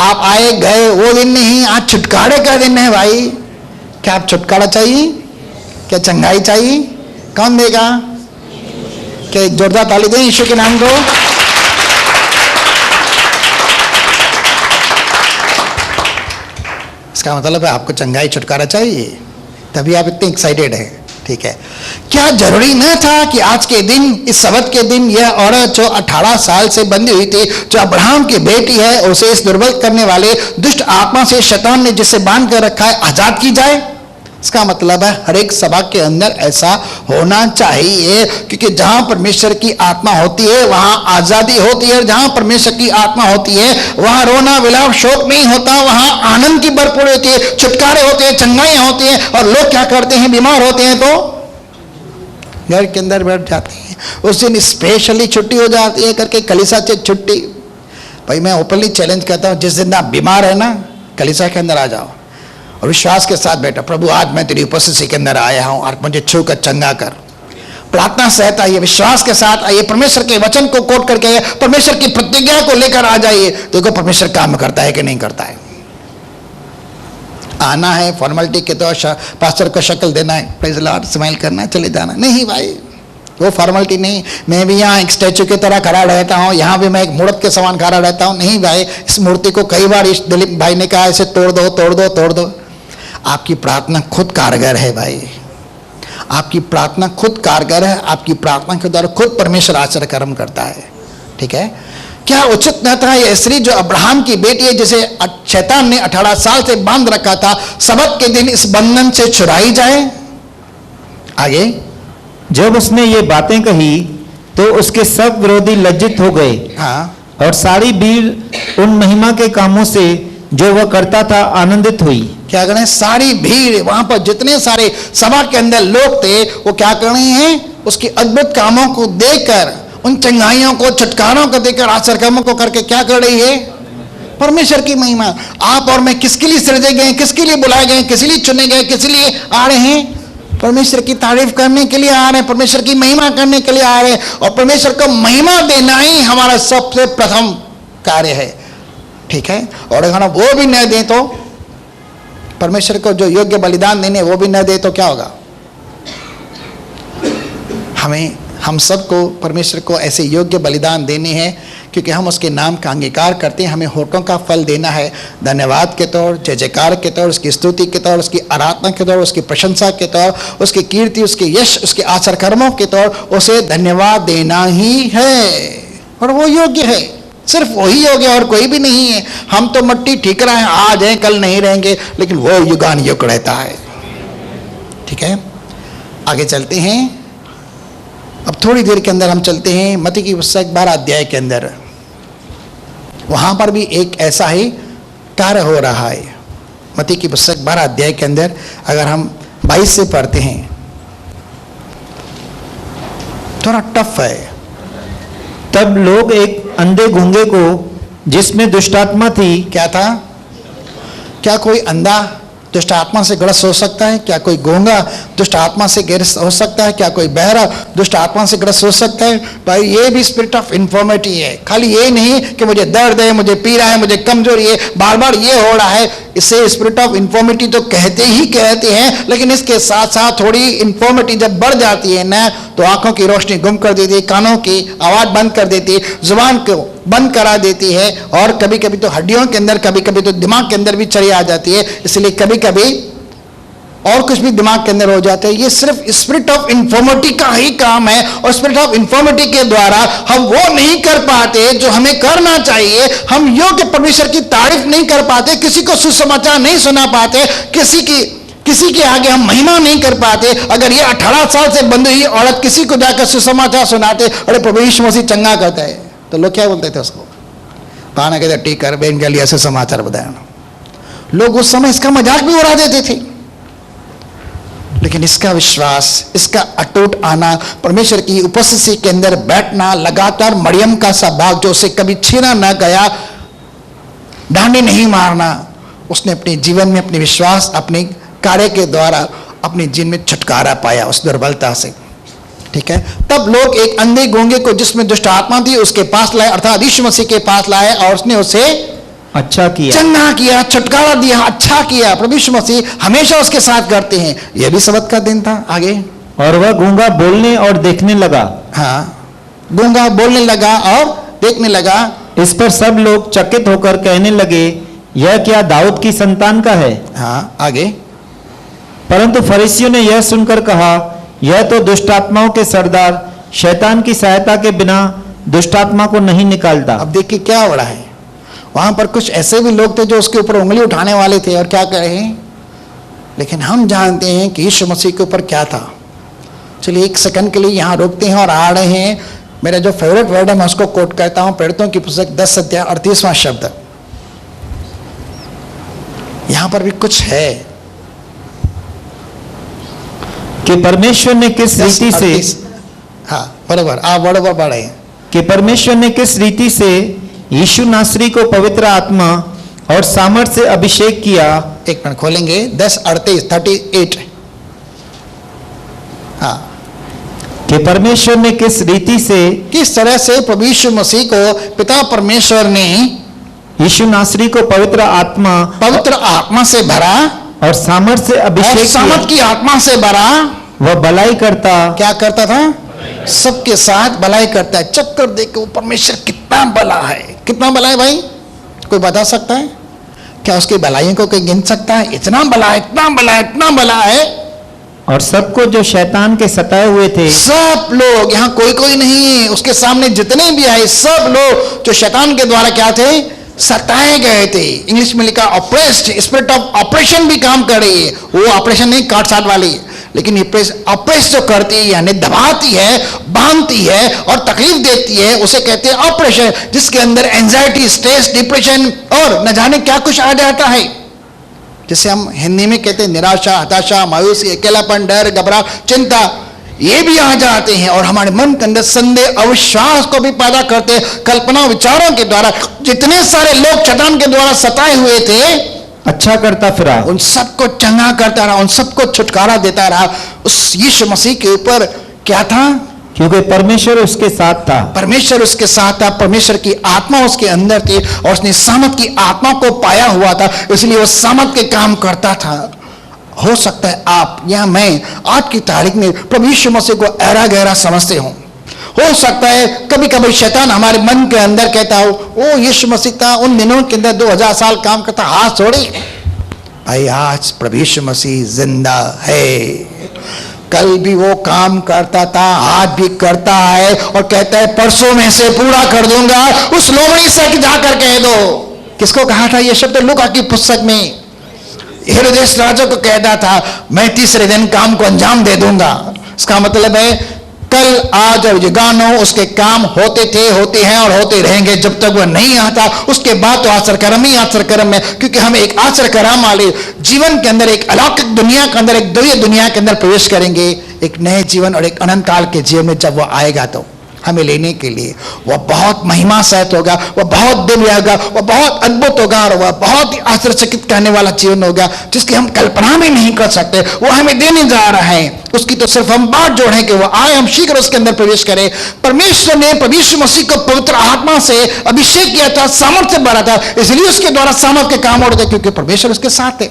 आप आए गए वो दिन नहीं, आज छुटकारे का दिन है भाई। क्या आप छुटकारा चाहिए? क्या चंगाई चाहिए? कौन देगा? क्या एक जोरदार ताली दें यीशु के नाम को। इसका मतलब है आपको चंगाई, छुटकारा चाहिए, तभी आप इतने एक्साइटेड हैं। ठीक है, क्या जरूरी न था कि आज के दिन, इस सबत के दिन, यह औरत जो 18 साल से बंधी हुई थी, जो अब्राहम की बेटी है, उसे इस दुर्बल करने वाले दुष्ट आत्मा से शैतान ने जिसे बांध कर रखा है, आजाद की जाए? इसका मतलब है हर एक सभा के अंदर ऐसा होना चाहिए, क्योंकि जहां परमेश्वर की आत्मा होती है वहां आजादी होती है। जहां परमेश्वर की आत्मा होती है वहां रोना, विलाप, शोक नहीं होता, वहां आनंद की भरपूरी होती है, छुटकारे होते हैं, चंगाइयां होती हैं। और लोग क्या करते हैं? बीमार होते हैं तो घर के अंदर बैठ जाते हैं। उस दिन स्पेशली छुट्टी हो जाती है करके कलीसिया से छुट्टी। भाई मैं ओपनली चैलेंज करता हूं, जिस दिन आप बीमार है ना, कलीसिया के अंदर आ जाओ और विश्वास के साथ बैठो, प्रभु आज मैं तेरी उपस्थिति के अंदर आया हूं और मुझे छू कर चंगा कर। प्रार्थना सहित आइए, विश्वास के साथ आइए, परमेश्वर के वचन को कोट करके आइए, परमेश्वर की प्रतिज्ञा को लेकर आ जाइए। देखो परमेश्वर काम करता है कि नहीं करता है। आना है फॉर्मेलिटी के तो पास्टर को शक्ल देना है, प्रेज लॉर्ड, स्माइल करना है, चले जाना नहीं भाई, वो फॉर्मेलिटी नहीं। मैं भी यहाँ एक स्टैचू की तरह खड़ा रहता हूँ, यहाँ भी मैं एक मूर्त के समान खड़ा रहता हूँ, नहीं भाई। इस मूर्ति को कई बार इस दिलीप भाई ने कहा इसे तोड़ दो, तोड़ दो, तोड़ दो। आपकी प्रार्थना खुद कारगर है भाई, आपकी प्रार्थना खुद कारगर है, आपकी प्रार्थना के द्वारा खुद परमेश्वर आश्चर्य कर्म करता है। ठीक है, क्या उचित न था यह स्त्री जो अब्राहम की बेटी है, जिसे शैतान ने 18 साल से बांध रखा था, सबत के दिन इस बंधन से छुड़ाई जाए? आगे, जब उसने ये बातें कही तो उसके सब विरोधी लज्जित हो गए। हाँ, और सारी भीड़ उन महिमा के कामों से जो वह करता था आनंदित हुई। क्या करें? सारी भीड़, वहां पर जितने सारे सभा के अंदर लोग थे, वो क्या कर रहे हैं? उसके अद्भुत कामों को देखकर उन चंगाइयों को, छुटकारों को देकर, आश्चर्य कर्मों को करके क्या कर रही है? परमेश्वर की महिमा। आप और मैं किसके लिए सृजे गए, किसके लिए बुलाए गए, किस लिए चुने गए, किस लिए आ रहे हैं? परमेश्वर की तारीफ करने के लिए आ रहे हैं, परमेश्वर की महिमा करने के लिए आ रहे हैं। और परमेश्वर को महिमा देना ही हमारा सबसे प्रथम कार्य है, ठीक है? और अगर हम वो भी न दें तो, परमेश्वर को जो योग्य बलिदान देने वो भी न दे तो क्या होगा? हम सबको परमेश्वर को ऐसे योग्य बलिदान देने हैं, क्योंकि हम उसके नाम का अंगीकार करते हैं। हमें होठों का फल देना है, धन्यवाद के तौर, जय जयकार के तौर, उसकी स्तुति के तौर, उसकी आराधना के तौर, उसकी प्रशंसा के तौर, उसकी कीर्ति, उसके यश, उसके आचरण कर्मों के तौर उसे धन्यवाद देना ही है। और वो योग्य है, सिर्फ वही योग्य, और कोई भी नहीं है। हम तो मट्टी ठीकरा है, आज हैं कल नहीं रहेंगे, लेकिन वो युगान युग रहता है, ठीक है? आगे चलते हैं। अब थोड़ी देर के अंदर हम चलते हैं मत्ती की पुस्तक 12 अध्याय के अंदर। वहां पर भी एक ऐसा ही कार्य हो रहा है। मत्ती की पुस्तक 12 अध्याय के अंदर अगर हम 22 से पढ़ते हैं, थोड़ा टफ है। तब लोग एक अंधे गूंगे को, जिसमें दुष्टात्मा थी, क्या था? क्या कोई अंधा दुष्ट आत्मा से ग्रस्त हो सकता है? क्या कोई गूंगा दुष्ट आत्मा से ग्रस्त हो सकता है? क्या कोई बहरा दुष्ट आत्मा से ग्रस्त हो सकता है? भाई ये भी स्पिरिट ऑफ इन्फॉर्मिटी है। खाली ये नहीं कि मुझे दर्द है, मुझे पीड़ा है, मुझे कमजोरी है, बार बार ये हो रहा है, इसे स्पिरिट ऑफ इन्फॉर्मिटी तो कहते ही कहते हैं। लेकिन इसके साथ साथ थोड़ी इन्फॉर्मिटी जब बढ़ जाती है ना, तो आंखों की रोशनी गुम कर देती है, कानों की आवाज बंद कर देती है, जुबान को बंद करा देती है, और कभी कभी तो हड्डियों के अंदर, कभी कभी तो दिमाग के अंदर भी चली आ जाती है। इसलिए कभी कभी और कुछ भी दिमाग के अंदर हो जाते हैं। ये सिर्फ स्पिरिट ऑफ इन्फॉर्मिटी का ही काम है। और स्पिरिट ऑफ इन्फॉर्मिटी के द्वारा हम वो नहीं कर पाते जो हमें करना चाहिए। हम योग्य परमेश्वर की तारीफ नहीं कर पाते, किसी को सुसमाचार नहीं सुना पाते, किसी के आगे हम महिमा नहीं कर पाते। अगर ये 18 साल से बंद हुई औरत किसी को जाकर सुसमाचार सुनाते, अरे प्रभु यीशु मसीह चंगा करता है, तो लोग क्या बोलते थे उसको? पाना कहते ठीक कर बेन के लिए ऐसे समाचार बताया। लोग उस समय इसका मजाक भी उड़ा देते थे। लेकिन इसका विश्वास, इसका अटूट आना, परमेश्वर की उपस्थिति के अंदर बैठना, लगातार मरियम का सा भाग जो उसे कभी छीना न गया, डांडे नहीं मारना, उसने अपने जीवन में अपने विश्वास, अपने कार्य के द्वारा अपने जीवन में छुटकारा पाया उस दुर्बलता से, ठीक है? तब लोग एक अंधे गूंगे को, जिसमें दुष्ट आत्मा थी, उसके पास लाए, अर्थात यीशु मसीह के पास लाए, और उसने उसे अच्छा किया, चंगा किया, छुटकारा दिया, अच्छा किया। प्रभु यीशु मसीह हमेशा उसके साथ करते हैं। यह भी सबत का दिन था। आगे, और वह गूंगा बोलने और देखने लगा। हाँ, गूंगा बोलने लगा और देखने लगा। इस पर सब लोग चकित होकर कहने लगे, यह क्या दाऊद की संतान का है? हाँ, आगे, परंतु फरीसियों ने यह सुनकर कहा, यह तो दुष्टात्माओं के सरदार शैतान की सहायता के बिना दुष्टात्मा को नहीं निकालता। अब देखिए क्या हो रहा है। वहां पर कुछ ऐसे भी लोग थे जो उसके ऊपर उंगली उठाने वाले थे और क्या कह रहे हैं, लेकिन हम जानते हैं कि यीशु मसीह के ऊपर क्या था। चलिए एक सेकंड के लिए यहाँ रोकते हैं और आ रहे हैं। मेरा जो फेवरेट वर्ड है मैं उसको कोट करता हूँ, प्रेरितों की पुस्तक 10 अध्याय 38वां शब्द। यहां पर भी कुछ है कि परमेश्वर ने किस रीति से, हाँ बराबर, आप बराबर पढ़े, कि परमेश्वर ने किस रीति से यीशु नासरी को पवित्र आत्मा और सामर्थ से अभिषेक किया। एक मिनट खोलेंगे, 10:38 हाँ, कि परमेश्वर ने किस रीति से, किस तरह से प्रभु यीशु मसीह को पिता परमेश्वर ने यीशु नासरी को पवित्र आत्मा से भरा और सामर्थ से अभिषेक, सामर्थ की आत्मा से भरा। वह भलाई करता, क्या करता था? सबके साथ भलाई करता है। चक्कर देखो परमेश्वर कितना भला है, कितना भला है भाई, कोई बता सकता है क्या? उसकी भलाइयों को कोई गिन सकता है? इतना भला है, इतना भला है, इतना भला है। और सबको जो शैतान के सताए हुए थे, सब लोग, यहाँ कोई नहीं है, उसके सामने जितने भी आए सब लोग जो शैतान के द्वारा क्या थे? सताए गए थे। इंग्लिश में लिखा ऑपरेस्ड, स्पिरिट ऑफ ऑपरेशन भी काम कर रही है। वो ऑपरेशन नहीं काट साट वाली, लेकिन ऑपरेस जो करती है यानी दबाती है, बांधती है और तकलीफ देती है, उसे कहते हैं ऑपरेशन, जिसके अंदर एंजाइटी, स्ट्रेस, डिप्रेशन और न जाने क्या कुछ आ जाता है, जिसे हम हिंदी में कहते हैं निराशा, हताशा, मायूसी, अकेलापन, डर, घबराहट, चिंता। ये भी आ जाते हैं और हमारे मन के अंदर संदेह अविश्वास को भी पैदा करते हैं। कल्पना विचारों के द्वारा जितने सारे लोग शैतान के द्वारा सताए हुए थे, अच्छा करता फिरा, उन सबको चंगा करता रहा, उन सबको छुटकारा देता रहा। उस यीशु मसीह के ऊपर क्या था? क्योंकि परमेश्वर उसके साथ था। परमेश्वर उसके साथ था, परमेश्वर की आत्मा उसके अंदर थी और उसने सामर्थ की आत्मा को पाया हुआ था, इसलिए वो सामर्थ के काम करता था। हो सकता है आप या मैं आज की तारीख में प्रभु यीशु मसीह को ऐरा गहरा समझते हो सकता है कभी कभी शैतान हमारे मन के अंदर कहता हो, ओ यीशु मसीह था उन दिनों के अंदर 2000 साल काम करता, आज थोड़ी। भाई आज प्रभु यीशु मसीह जिंदा है, कल भी वो काम करता था, आज भी करता है और कहता है परसों में से पूरा कर दूंगा। उस लोमड़ी से जाकर कह दो। किसको कहा था ये शब्द? लूका की पुस्तक में हेरोदेस राजा को कहता था मैं तीसरे दिन काम को अंजाम दे दूंगा। इसका मतलब है कल आज और युगानो उसके काम होते थे, होते हैं और होते रहेंगे जब तक वह नहीं आता। उसके बाद तो आश्चर्यकर्म ही आश्चर्यकर्म है, क्योंकि हम एक आश्चर्यकर्म वाले जीवन के अंदर, एक अलौकिक दुनिया के अंदर, एक दिव्य दुनिया के अंदर प्रवेश करेंगे, एक नए जीवन और एक अनंत काल के जीवन में जब वह आएगा तो हमें लेने के लिए वह बहुत महिमा सहित होगा, वह बहुत दिव्य होगा, वह बहुत अद्भुत होगा और वह बहुत ही आश्चर्यचकित करने वाला जीवन होगा जिसकी हम कल्पना भी नहीं कर सकते। वो हमें देने जा रहा है, उसकी तो सिर्फ हम बात जोड़ें कि वह आए, हम शीघ्र उसके अंदर प्रवेश करें। परमेश्वर ने प्रभु यीशु मसीह को पवित्र आत्मा से अभिषेक किया था, सामर्थ्य भरा था, इसलिए उसके द्वारा सामर्थ्य के काम हो रहे थे क्योंकि परमेश्वर उसके साथ है।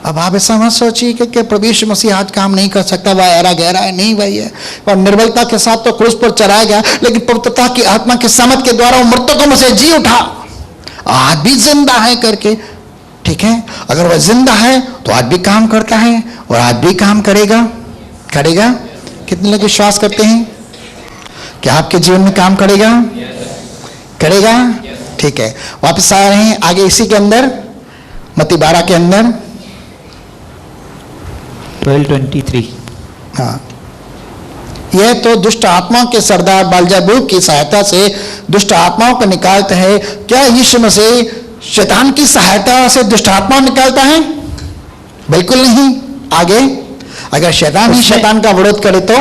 अब आप ऐसा मत सोचिए कि प्रभु यीशु मसीह आज काम नहीं कर सकता, वह ऐरा गहरा है, नहीं भाई है। और निर्बलता के साथ तो क्रूस पर चढ़ाया गया, लेकिन पवित्रता की आत्मा के सामर्थ के द्वारा वो मृतकों में से जी उठा, आज भी जिंदा है करके। ठीक है, अगर वह जिंदा है तो आज भी काम करता है और आज भी काम करेगा। कितने लोग विश्वास करते हैं कि आपके जीवन में काम करेगा? ठीक है, वापस आ रहे हैं आगे इसी के अंदर, मत्ती 12 के अंदर 12:23। हाँ, यह तो दुष्ट आत्माओं के सरदार बालजबूल की सहायता से दुष्ट आत्माओं को निकालता है। क्या यीशु मसीह शैतान की सहायता से दुष्ट आत्मा निकालता है? बिल्कुल नहीं। आगे, अगर शैतान ही शैतान का विरोध करे तो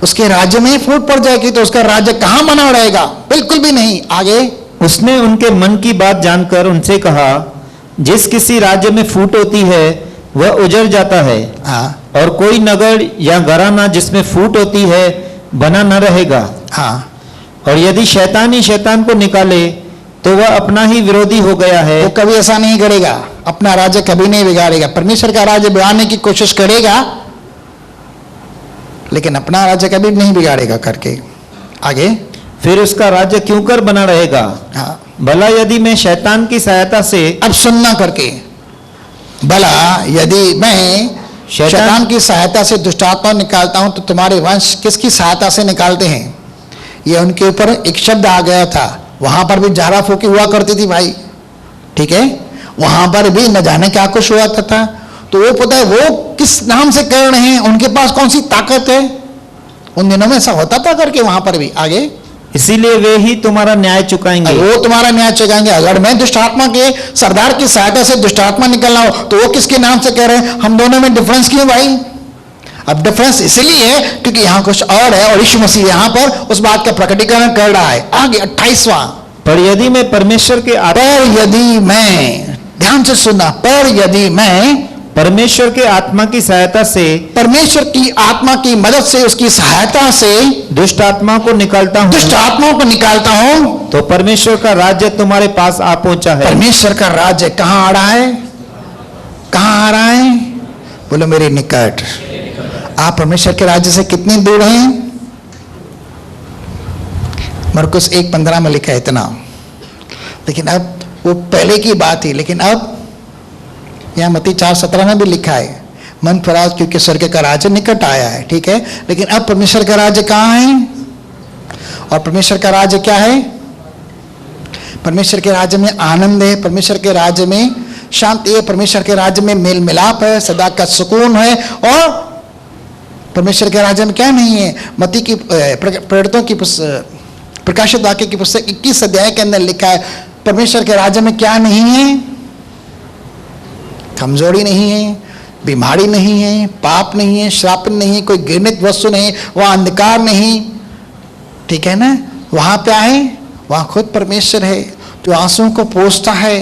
उसके राज्य में ही फूट पड़ जाएगी, तो उसका राज्य कहां बना रहेगा? बिल्कुल भी नहीं। आगे, उसने उनके मन की बात जानकर उनसे कहा, जिस किसी राज्य में फूट होती है वह उजड़ जाता है, और कोई नगर या घराना जिसमें फूट होती है बना न रहेगा। और यदि शैतान ही शैतान को निकाले तो वह अपना ही विरोधी हो गया है। वो कभी ऐसा नहीं करेगा, अपना राज्य कभी नहीं बिगाड़ेगा। परमेश्वर का राज्य बिगाड़ने की कोशिश करेगा लेकिन अपना राज्य कभी नहीं बिगाड़ेगा करके। आगे, फिर उसका राज्य क्यों कर बना रहेगा? भला यदि मैं शैतान की सहायता से, अब सुनना करके, भला यदि मैं शैतान की सहायता से दुष्टात्मा निकालता हूं तो तुम्हारे वंश किसकी सहायता से निकालते हैं? ये उनके ऊपर एक शब्द आ गया था। वहां पर भी झाड़ा फूकी हुआ करती थी भाई, ठीक है, वहां पर भी न जाने क्या कुछ हुआ था। तो वो पता है वो किस नाम से कर रहे हैं, उनके पास कौन सी ताकत है? उन दिनों में ऐसा होता था करके वहां पर भी। आगे, इसीलिए वे ही तुम्हारा न्याय चुकाएंगे। वो तुम्हारा न्याय चुकाएंगे। अगर मैं दुष्टात्मा के सरदार की सहायता से दुष्टात्मा निकलना हो तो वो किसके नाम से कह रहे हैं? हम दोनों में डिफरेंस क्यों भाई? अब डिफरेंस इसलिए है क्योंकि यहां कुछ और है और यीशु मसीह यहां पर उस बात का प्रकटीकरण कर रहा है। आगे 28वां, पर यदि मैं परमेश्वर के ध्यान से सुनना, पर यदि मैं परमेश्वर के आत्मा की सहायता से, परमेश्वर की आत्मा की मदद से, उसकी सहायता से दुष्ट आत्मा को निकालता हूं, दुष्ट आत्माओं को निकालता हूं, तो परमेश्वर का राज्य तुम्हारे पास आ पहुंचा है। परमेश्वर का राज्य कहां आ रहा है? कहां आ रहा है? बोलो मेरे निकट। आप परमेश्वर के राज्य से कितनी दूर हैं? मरकुस 1:15 में लिखा है इतना, लेकिन अब वो पहले की बात ही, लेकिन अब यहाँ मत्ती 4:17 में भी लिखा है, मन फराज क्योंकि स्वर्ग का राज्य निकट आया है। ठीक है, लेकिन अब परमेश्वर का राज्य कहाँ है? और परमेश्वर का राज्य क्या है? परमेश्वर के राज्य में आनंद है, परमेश्वर के राज्य में शांति है, परमेश्वर के राज्य में मेल मिलाप है, सदा का सुकून है। और परमेश्वर के राज्य में क्या नहीं है? मत्ती की प्रेरितों की प्रकाशित वाक्य की पुस्तक 21 अध्याय के अंदर लिखा है, परमेश्वर के राज्य में क्या नहीं है? कमजोरी नहीं है, बीमारी नहीं है, पाप नहीं है, श्राप नहीं है, कोई घृणित वस्तु नहीं, वहां अंधकार नहीं, ठीक है ना। वहां क्या है? वहां खुद परमेश्वर है जो आंसुओं को पोंछता है,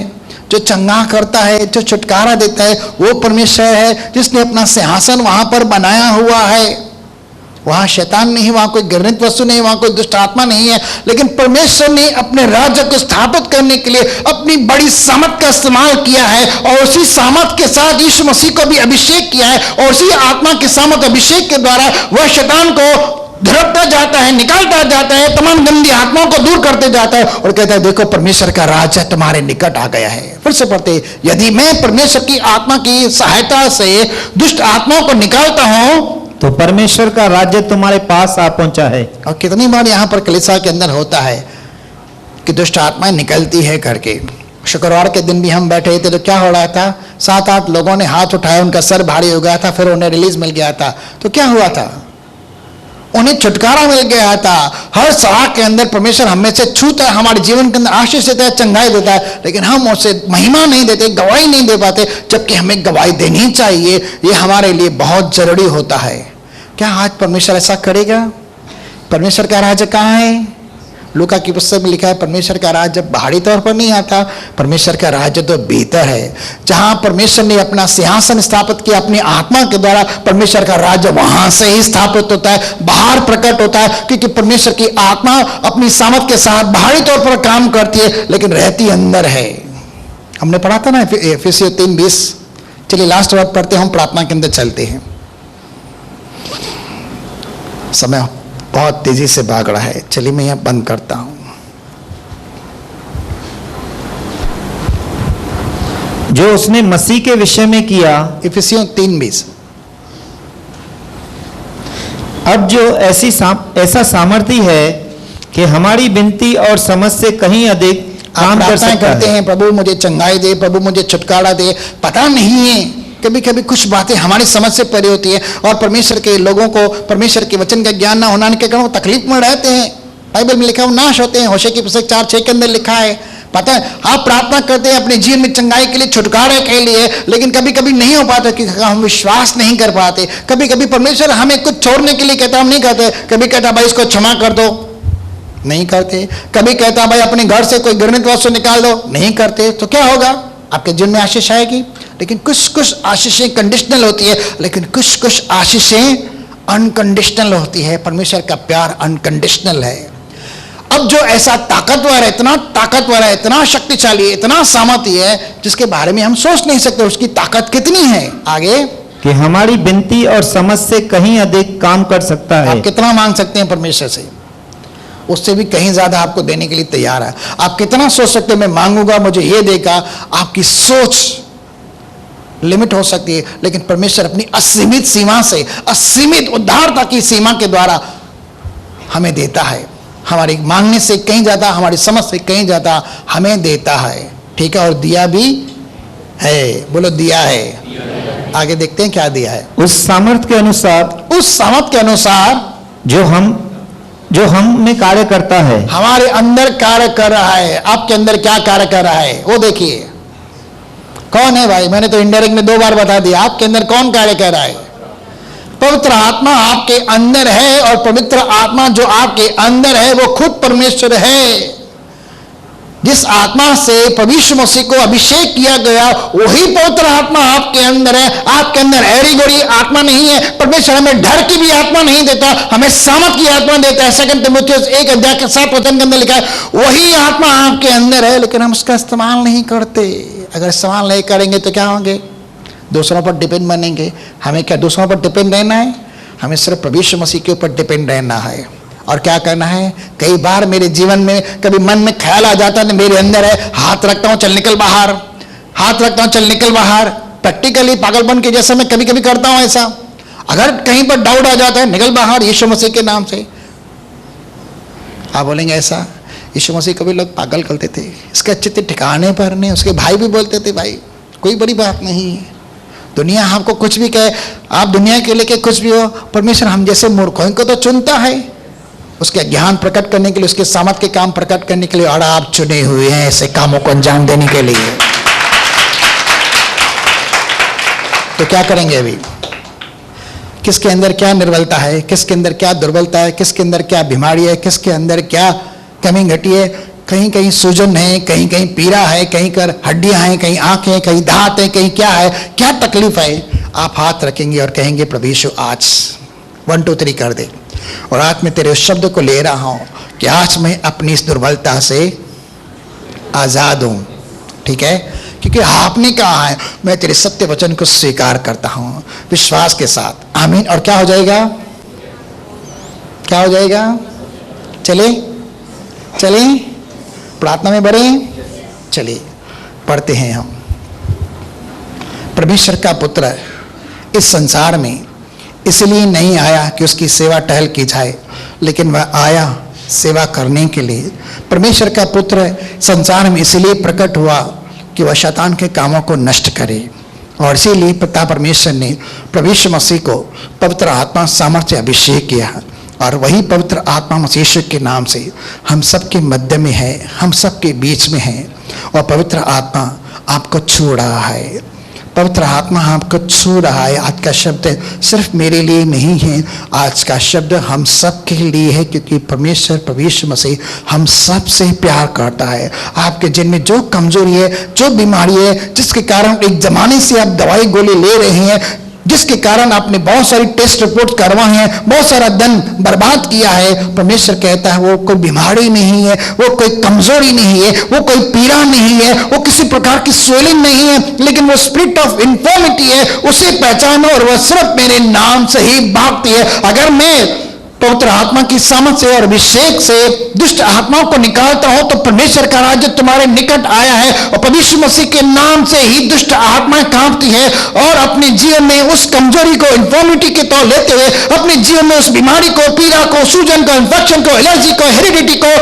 जो चंगा करता है, जो छुटकारा देता है, वो परमेश्वर है जिसने अपना सिंहासन वहां पर बनाया हुआ है। वहां शैतान नहीं, वहां कोई घृणित वस्तु नहीं, वहां कोई दुष्ट आत्मा नहीं है, लेकिन परमेश्वर ने अपने राज्य को स्थापित करने के लिए अपनी बड़ी सामर्थ का इस्तेमाल किया है, और उसी सामर्थ के साथ यीशु मसीह को भी अभिषेक किया है, और उसी आत्मा के सामर्थ अभिषेक के द्वारा वह शैतान को धड़कता जाता है, निकालता जाता है, तमाम गंदी आत्माओं को दूर करते जाता है, और कहता है देखो परमेश्वर का राज्य तुम्हारे निकट आ गया है। फिर से पढ़ते, यदि मैं परमेश्वर की आत्मा की सहायता से दुष्ट आत्माओं को निकालता हूं तो परमेश्वर का राज्य तुम्हारे पास आ पहुंचा है। और कितनी बार यहां पर कलीसिया के अंदर होता है कि दुष्ट आत्माएं निकलती है करके। शुक्रवार के दिन भी हम बैठे थे तो क्या हो रहा था, 7-8 लोगों ने हाथ उठाया, उनका सर भारी हो गया था, फिर उन्हें रिलीज मिल गया था। तो क्या हुआ था? उन्हें छुटकारा मिल गया था। हर सलाह के अंदर परमेश्वर हमें से छूता है, हमारे जीवन के अंदर आशीष देता है, चंगाई देता है, लेकिन हम उसे महिमा नहीं देते, गवाही नहीं दे पाते, जबकि हमें गवाही देनी चाहिए। ये हमारे लिए बहुत जरूरी होता है। क्या आज परमेश्वर ऐसा करेगा? परमेश्वर का राज्य कहाँ है? लूका की पुस्तक में लिखा है परमेश्वर का राज्य बाहरी तौर पर नहीं आता, परमेश्वर का राज्य तो भीतर है। जहां परमेश्वर ने अपना सिंहासन स्थापित किया अपनी आत्मा के द्वारा, परमेश्वर का राज्य वहां से ही स्थापित होता है, बाहर प्रकट होता है, क्योंकि परमेश्वर की आत्मा अपनी सामर्थ के साथ बाहरी तौर पर काम करती है, लेकिन रहती अंदर है। हमने पढ़ा था ना एफेसियों 3:20। चलिए लास्ट वर्ड पढ़ते हैं, हम प्रार्थना के अंदर चलते हैं। समय बहुत तेजी से भाग रहा है, चलिए मैं यहां बंद करता हूं। जो उसने मसीह के विषय में किया, इफिसियों 3:20। अब जो ऐसा सामर्थ्य है कि हमारी विनती और समझ से कहीं अधिक काम कर सकता करते हैं, प्रभु मुझे चंगाई दे, प्रभु मुझे छुटकारा दे। पता नहीं है, कभी कभी कुछ बातें हमारी समझ से परे होती है, और परमेश्वर के लोगों को परमेश्वर के वचन का ज्ञान ना होने के कारण वो तकलीफ में रहते हैं। बाइबल में लिखा है वो नाश होते हैं। होशे की पुस्तक 4:6 के अंदर लिखा है। पता है, आप प्रार्थना करते हैं अपने जीवन में चंगाई के लिए, छुटकारे के लिए, लेकिन कभी कभी नहीं हो पाता क्योंकि हम विश्वास नहीं कर पाते। कभी कभी परमेश्वर हमें कुछ छोड़ने के लिए कहता, हम नहीं कहते। कभी कहता भाई इसको क्षमा कर दो, नहीं करते। कभी कहता भाई अपने घर से कोई घृणित वस्तु निकाल दो, नहीं करते। तो क्या होगा? आपके जीवन में आशीष आएगी, लेकिन कुछ कुछ आशीषें कंडीशनल होती है, लेकिन कुछ कुछ आशीषें अनकंडीशनल होती है। परमेश्वर का प्यार अनकंडीशनल है। अब जो ऐसा ताकतवर है, इतना ताकतवर है, इतना शक्तिशाली है, इतना सामर्थ्य है, जिसके बारे में हम सोच नहीं सकते उसकी ताकत कितनी है। आगे कि हमारी विनती और समझ से कहीं अधिक काम कर सकता है। आप कितना मांग सकते हैं परमेश्वर से? उससे भी कहीं ज्यादा आपको देने के लिए तैयार है। आप कितना सोच सकते हैं मैं मांगूंगा मुझे ये देगा? आपकी सोच लिमिट हो सकती है, लेकिन परमेश्वर अपनी असीमित सीमा से, असीमित उदारता की सीमा के द्वारा हमें देता है। हमारी मांगने से कहीं ज्यादा, हमारी समझ से कहीं ज्यादा हमें देता है। ठीक है, और दिया भी है। बोलो दिया है। आगे देखते हैं क्या दिया है। उस सामर्थ के अनुसार, उस सामर्थ के अनुसार जो हम में कार्य करता है, हमारे अंदर कार्य कर रहा है। आपके अंदर क्या कार्य कर रहा है वो देखिए। कौन है भाई? मैंने तो इनडायरेक्ट में 2 बार बता दिया। आपके अंदर कौन कार्य कर रहा है? पवित्र आत्मा आपके अंदर है, और पवित्र आत्मा जो आपके अंदर है वो खुद परमेश्वर है। जिस आत्मा से पवित्र मसीह को अभिषेक किया गया वही पवित्र आत्मा आपके अंदर है। आपके अंदर ऐरी गोरी आत्मा नहीं है। परमेश्वर हमें डर की भी आत्मा नहीं देता, हमें सामर्थ की आत्मा देता है। 2 तीमुथियुस 1:7 के अंदर लिखा है वही आत्मा आपके अंदर है, लेकिन हम उसका इस्तेमाल नहीं करते। अगर इस्तेमाल नहीं करेंगे तो क्या होंगे? दूसरों पर डिपेंड बनेंगे। हमें क्या दूसरों पर डिपेंड रहना है? हमें सिर्फ पवित्र मसीह के ऊपर डिपेंड रहना है। और क्या करना है? कई बार मेरे जीवन में कभी मन में ख्याल आ जाता है, मेरे अंदर है, हाथ रखता हूं चल निकल बाहर, हाथ रखता हूं चल निकल बाहर। प्रैक्टिकली पागलपन के जैसा मैं कभी कभी करता हूं ऐसा। अगर कहीं पर डाउट आ जाता है, निकल बाहर यीशु मसीह के नाम से। आप बोलेंगे ऐसा? यीशु मसीह को भी लोग पागल करते थे, इसके अच्छे ठिकाने पर नहीं। उसके भाई भी बोलते थे भाई कोई बड़ी बात नहीं है, दुनिया आपको कुछ भी कहे, आप दुनिया के लेके कुछ भी हो, परमेश्वर हम जैसे मूर्खों को तो चुनता है उसके ज्ञान प्रकट करने के लिए, उसके सामर्थ के काम प्रकट करने के लिए, और आप चुने हुए हैं ऐसे कामों को अंजाम देने के लिए। तो क्या करेंगे अभी? किसके अंदर क्या निर्बलता है, किसके अंदर क्या दुर्बलता है, किसके अंदर क्या बीमारी है, किसके अंदर क्या कमी घटी है? कहीं कहीं सूजन है, कहीं कहीं पीड़ा है, कहीं कर हड्डियां हैं, कहीं आंखें हैं, कहीं दांत है, कहीं क्या है, क्या तकलीफ है? आप हाथ रखेंगे और कहेंगे प्रभु यीशु आज 1 2 3 कर दे। और आज मैं तेरे उस शब्द को ले रहा हूं कि आज मैं अपनी इस दुर्बलता से आजाद हूं। ठीक है, क्योंकि आपने कहा है मैं तेरे सत्य वचन को स्वीकार करता हूं विश्वास के साथ। आमीन। और क्या हो जाएगा? क्या हो जाएगा? चले चले प्रार्थना में बढ़े। चलिए पढ़ते हैं हम। परमेश्वर का पुत्र इस संसार में इसलिए नहीं आया कि उसकी सेवा टहल की जाए, लेकिन वह आया सेवा करने के लिए। परमेश्वर का पुत्र संसार में इसलिए प्रकट हुआ कि वह शैतान के कामों को नष्ट करे। और इसीलिए पिता परमेश्वर ने प्रभु यीशु मसीह को पवित्र आत्मा सामर्थ्य अभिषेक किया। और वही पवित्र आत्मा मसीह यीशु के नाम से हम सबके मध्य में है, हम सबके बीच में है। और पवित्र आत्मा आपको छू रहा है, पवित्र आत्मा आपको छू रहा है। आज का शब्द सिर्फ मेरे लिए नहीं है, आज का शब्द हम सब के लिए है, क्योंकि परमेश्वर प्रभु यीशु मसीह हम सब से प्यार करता है। आपके जिनमें जो कमजोरी है, जो बीमारी है, जिसके कारण एक जमाने से आप दवाई गोली ले रहे हैं, जिसके कारण आपने बहुत सारी टेस्ट रिपोर्ट करवाए हैं, बहुत सारा धन बर्बाद किया है, परमेश्वर कहता है वो कोई बीमारी नहीं है, वो कोई कमजोरी नहीं है, वो कोई पीड़ा नहीं है, वो किसी प्रकार की स्वेलिंग नहीं है, लेकिन वो स्पिरिट ऑफ इन्फॉर्मिटी है। उसे पहचानो और वह सिर्फ मेरे नाम से ही भागती है। अगर मैं पवित्र आत्मा की सामर्थ से और अभिषेक से दुष्ट आत्माओं को निकालता हूं तो परमेश्वर का राज्य तुम्हारे निकट आया है। और प्रभु यीशु मसीह के नाम से ही दुष्ट आत्माएं कांपती है और अपने जीवन में उस कमजोरी को इन्फॉर्मिटी के तौर लेते हुए अपने जीवन में उस बीमारी को, पीड़ा को, सूजन को, इन्फेक्शन को, एलर्जी को, हेरिडिटी को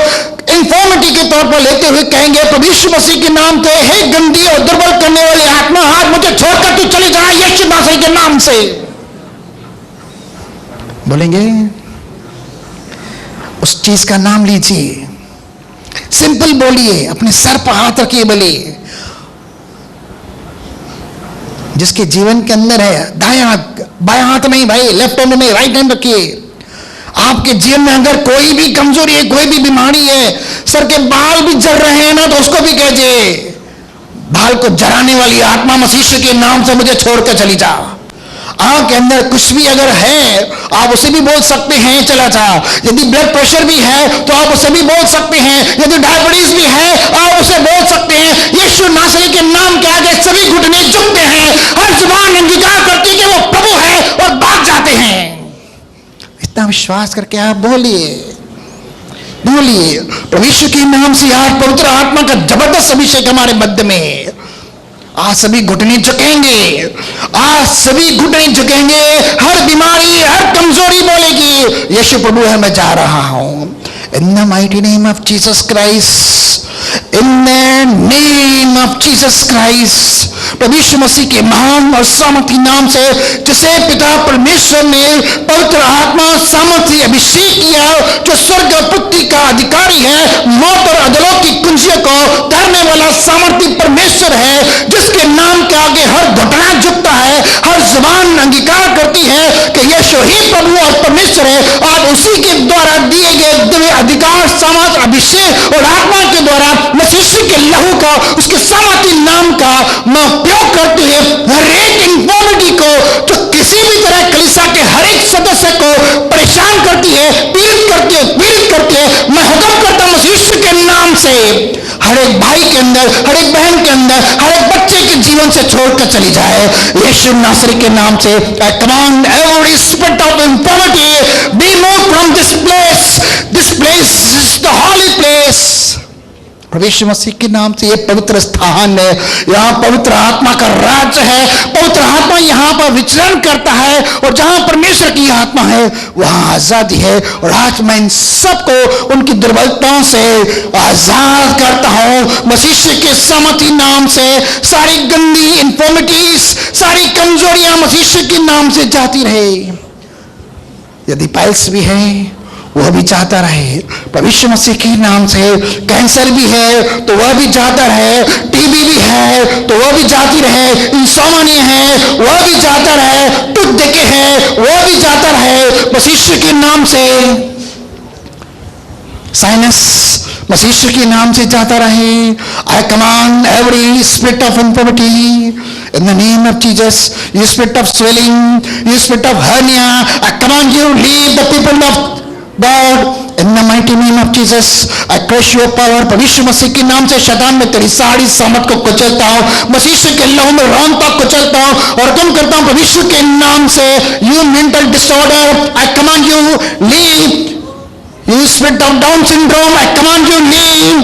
इन्फॉर्मिटी के तौर पर लेते हुए कहेंगे प्रभु यीशु मसीह के नाम से, हे गंदी और दुर्बल करने वाली आत्मा, आज मुझे छोड़कर तू चली जा यीशु मसीह के नाम से। बोलेंगे उस चीज का नाम लीजिए, सिंपल बोलिए, अपने सर पर हाथ रखिए, बोलिए जिसके जीवन के अंदर है। दायां हाथ, बायां हाथ नहीं भाई, लेफ्ट हैंड में, राइट हैंड रखिए। आपके जीवन में अगर कोई भी कमजोरी है, कोई भी बीमारी है, सर के बाल भी जल रहे हैं ना, तो उसको भी कहिए बाल को जलाने वाली आत्मा मसीह के नाम से मुझे छोड़कर चली जा। आंख के अंदर कुछ भी अगर है आप उसे भी बोल सकते हैं चला जा। यदि ब्लड प्रेशर भी है तो आप उसे भी बोल सकते हैं। यदि डायबिटीज भी है आप उसे बोल सकते हैं। यीशु नासरी के नाम के आगे सभी घुटने झुकते हैं, हर जुबान अंगीकार करती है कि वो प्रभु है और भाग जाते हैं। इतना विश्वास करके आप बोलिए, बोलिए प्रभु यीशु के नाम से। आज पवित्र आत्मा का जबरदस्त अभिषेक हमारे मध्य में। आज सभी घुटने झुकेंगे, आज सभी घुटने झुकेंगे, हर बीमारी, हर कमजोरी बोलेगी यीशु प्रभु है, मैं जा रहा हूं। In the mighty name of Jesus Christ, in the name of Jesus Christ, प्रभु यीशु मसीह के महान और सामर्थी नाम से, जिसे पिता परमेश्वर ने पवित्र आत्मा सामर्थी अभिषेक किया, जो स्वर्ग और पृथ्वी का अधिकारी है, मौत और अधोलोक की कुंजियों को धरने वाला सामर्थी परमेश्वर है, जिसके नाम के आगे हर घुटना झुकता है, हर जुबान अंगीकार करती है कि यीशु ही प्रभु और परमेश्वर है। आज उसी के द्वारा दिए गए दिव्य अधिकार, सामर्थ, अभिषेक और आत्मा के द्वारा मसीह के लहू का, उसके सामर्थी नाम का मैं उपयोग करते हुए हर एक इन्फॉर्मिटी को, जो किसी भी तरह कलीसिया के हर एक सदस्य को परेशान करती है, पीड़ित करती है, मैं हुक्म करता हूं मसीह के नाम से, हर एक भाई के अंदर, हर एक बहन के अंदर, हर एक बच्चे के जीवन से छोड़कर चली जाए यीशु नासरी के नाम से। I command every spirit of infirmity be moved from this place. This place is the holy place. प्रभु यीशु मसीह के नाम से ये पवित्र स्थान है, यहाँ पवित्र आत्मा का राज्य है। पवित्र आत्मा यहाँ पर विचरण करता है और जहाँ परमेश्वर की आत्मा है वहाँ आजादी है। और आज मैं इन सबको उनकी दुर्बलताओं से आजाद करता हूँ मसीह के सामर्थी नाम से। सारी गंदी इन्फॉर्मिटीज, सारी कमजोरियां मसीह के नाम से जाती रहे। यदि पाइल्स भी है वह भी जाता रहे। प्रभु मसीह के नाम से कैंसर भी है तो वह भी जाता रहे, टीबी भी है तो वह भी जाती रहे, इंसोमनिया है वह भी जाता रहे, टूथ देखे है वह भी जाता रहे मसीह के नाम से। साइनस मसीह के नाम से जाता रहे। आई command every spirit of infirmity in the name of Jesus, you spirit of swelling, you spirit of hernia, I command you, leave the people of God in the mighty name of Jesus. I crush your power. प्रभु मसीह के नाम से शैतान में तेरी सारी सामर्थ को कुचलता हूँ, मसीह के लहू में रौनता कुचलता हूँ और तुम करता हूँ प्रभु के नाम से। You mental disorder, I command you, leave. You spirit of Down syndrome, I command you, leave.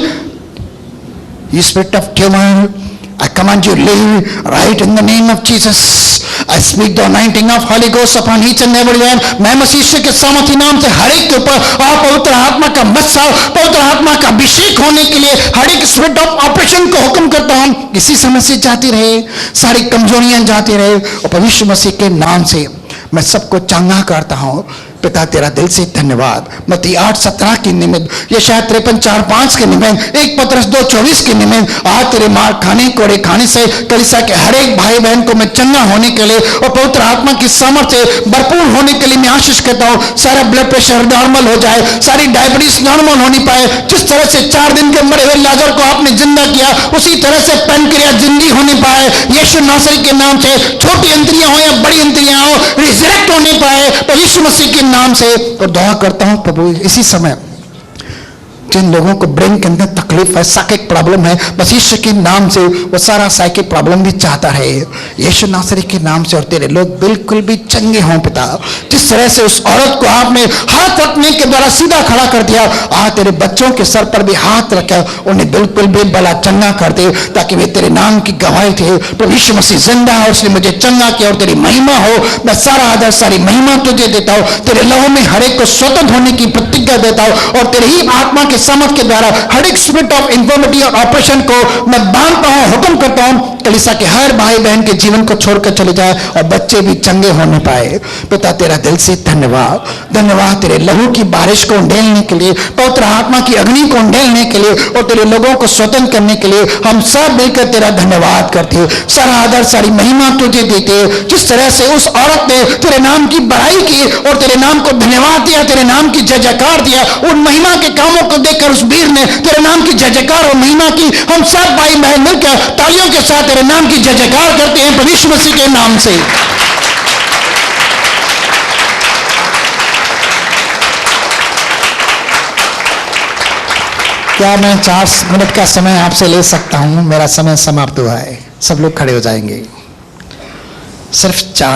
You spirit of tumor, I command you, leave right in the name of Jesus. I speak the anointing of Holy Ghost upon each and every one. मैं मसीह के सामर्थी नाम से हर एक के ऊपर और पवित्र आत्मा का मत्सर, पवित्र आत्मा का अभिषेक होने के लिए हर एक स्पिरिट ऑफ ऑपरेशन को हुक्म करता हूँ। इसी समय से जाती रहे, सारी कमजोरियां जाती रहे और प्रभु मसीह के नाम से मैं सबको चंगा करता हूँ। पिता तेरा दिल से धन्यवाद। मत्ती 8:17 के निमित्त, यशायाह 53:4-5 के निमित्त, 1 पतरस 2:24 के निमित्त, आज तेरे मार खाने कोड़े खाने से कलीसिया के हर एक भाई बहन को मैं चंगा होने के लिए और पवित्र आत्मा की सामर्थ से भरपूर होने के लिए मैं आशीष करता हूँ। सारा ब्लड प्रेशर नॉर्मल हो जाए, सारी डायबिटीज नॉर्मल होनी पाए। जिस तरह से 4 दिन के मरे हुए लाजर को आपने जिंदा किया, उसी तरह से पैनक्रिया जिंदगी होने पाए यीशु नासरी के नाम से। छोटी अंतरियां हो या बड़ी अंतरियां हो, रिजरेक्ट होने पाए तो यीशु मसीह के नाम से। और दुआ करता हूं प्रभु इसी समय जिन लोगों को ब्रेन के अंदर तकलीफ है, साइकिक प्रॉब्लम है, मसीह के नाम से वो सारा साइकिक प्रॉब्लम भी चाहता है यीशु नासरी के नाम से। और तेरे लोग बिल्कुल भी चंगे हों पिता। जिस तरह से उस औरत को आपने हाथ रखने के द्वारा सीधा खड़ा कर दिया, आज तेरे बच्चों के सर पर भी हाथ रखा, उन्हें बिल्कुल भी बला चंगा कर दे, ताकि वे तेरे नाम की गवाही थे। प्रभु यीशु मसीह जिंदा है, उसने मुझे चंगा किया और तेरी महिमा हो। मैं सारा आदर सारी महिमा तुझे देता हूँ। तेरे लहू में हर एक को स्वतंत्र होने की प्रतिज्ञा देता हूँ और तेरे ही आत्मा के समझ के द्वारा हर एक स्पिरिट ऑफ इन्फॉर्मिटी और ऑपरेशन को मैं बांधता हूं, हुक्म करता हूं कलीसिया के हर भाई बहन के जीवन को छोड़कर चले जाए और बच्चे भी चंगे होने पाए। पिता तेरा दिल से धन्यवाद। धन्यवाद तेरे लहू की बारिश को उंडेलने के लिए, पवित्र आत्मा की अग्नि को उंडेलने के लिए और तेरे लोगों को स्वतंत्र करने के लिए हम सब मिलकर तेरा धन्यवाद करते। सारा आदर सारी महिमा तुझे देते। जिस तरह से उस औरत ने तेरे नाम की बड़ाई की और तेरे नाम को धन्यवाद दिया, तेरे नाम की जय जयकार दिया, उन महिमा के कामों को देखकर उस वीर ने तेरे नाम की जय जयकार और महिमा की। हम सब भाई बहन मिलकर तालियों के साथ तेरे नाम की जय जयकार करते हैं प्रभु यीशु मसीह के नाम से। क्या मैं 4 मिनट का समय आपसे ले सकता हूं? मेरा समय समाप्त हुआ है। सब लोग खड़े हो जाएंगे। सिर्फ 4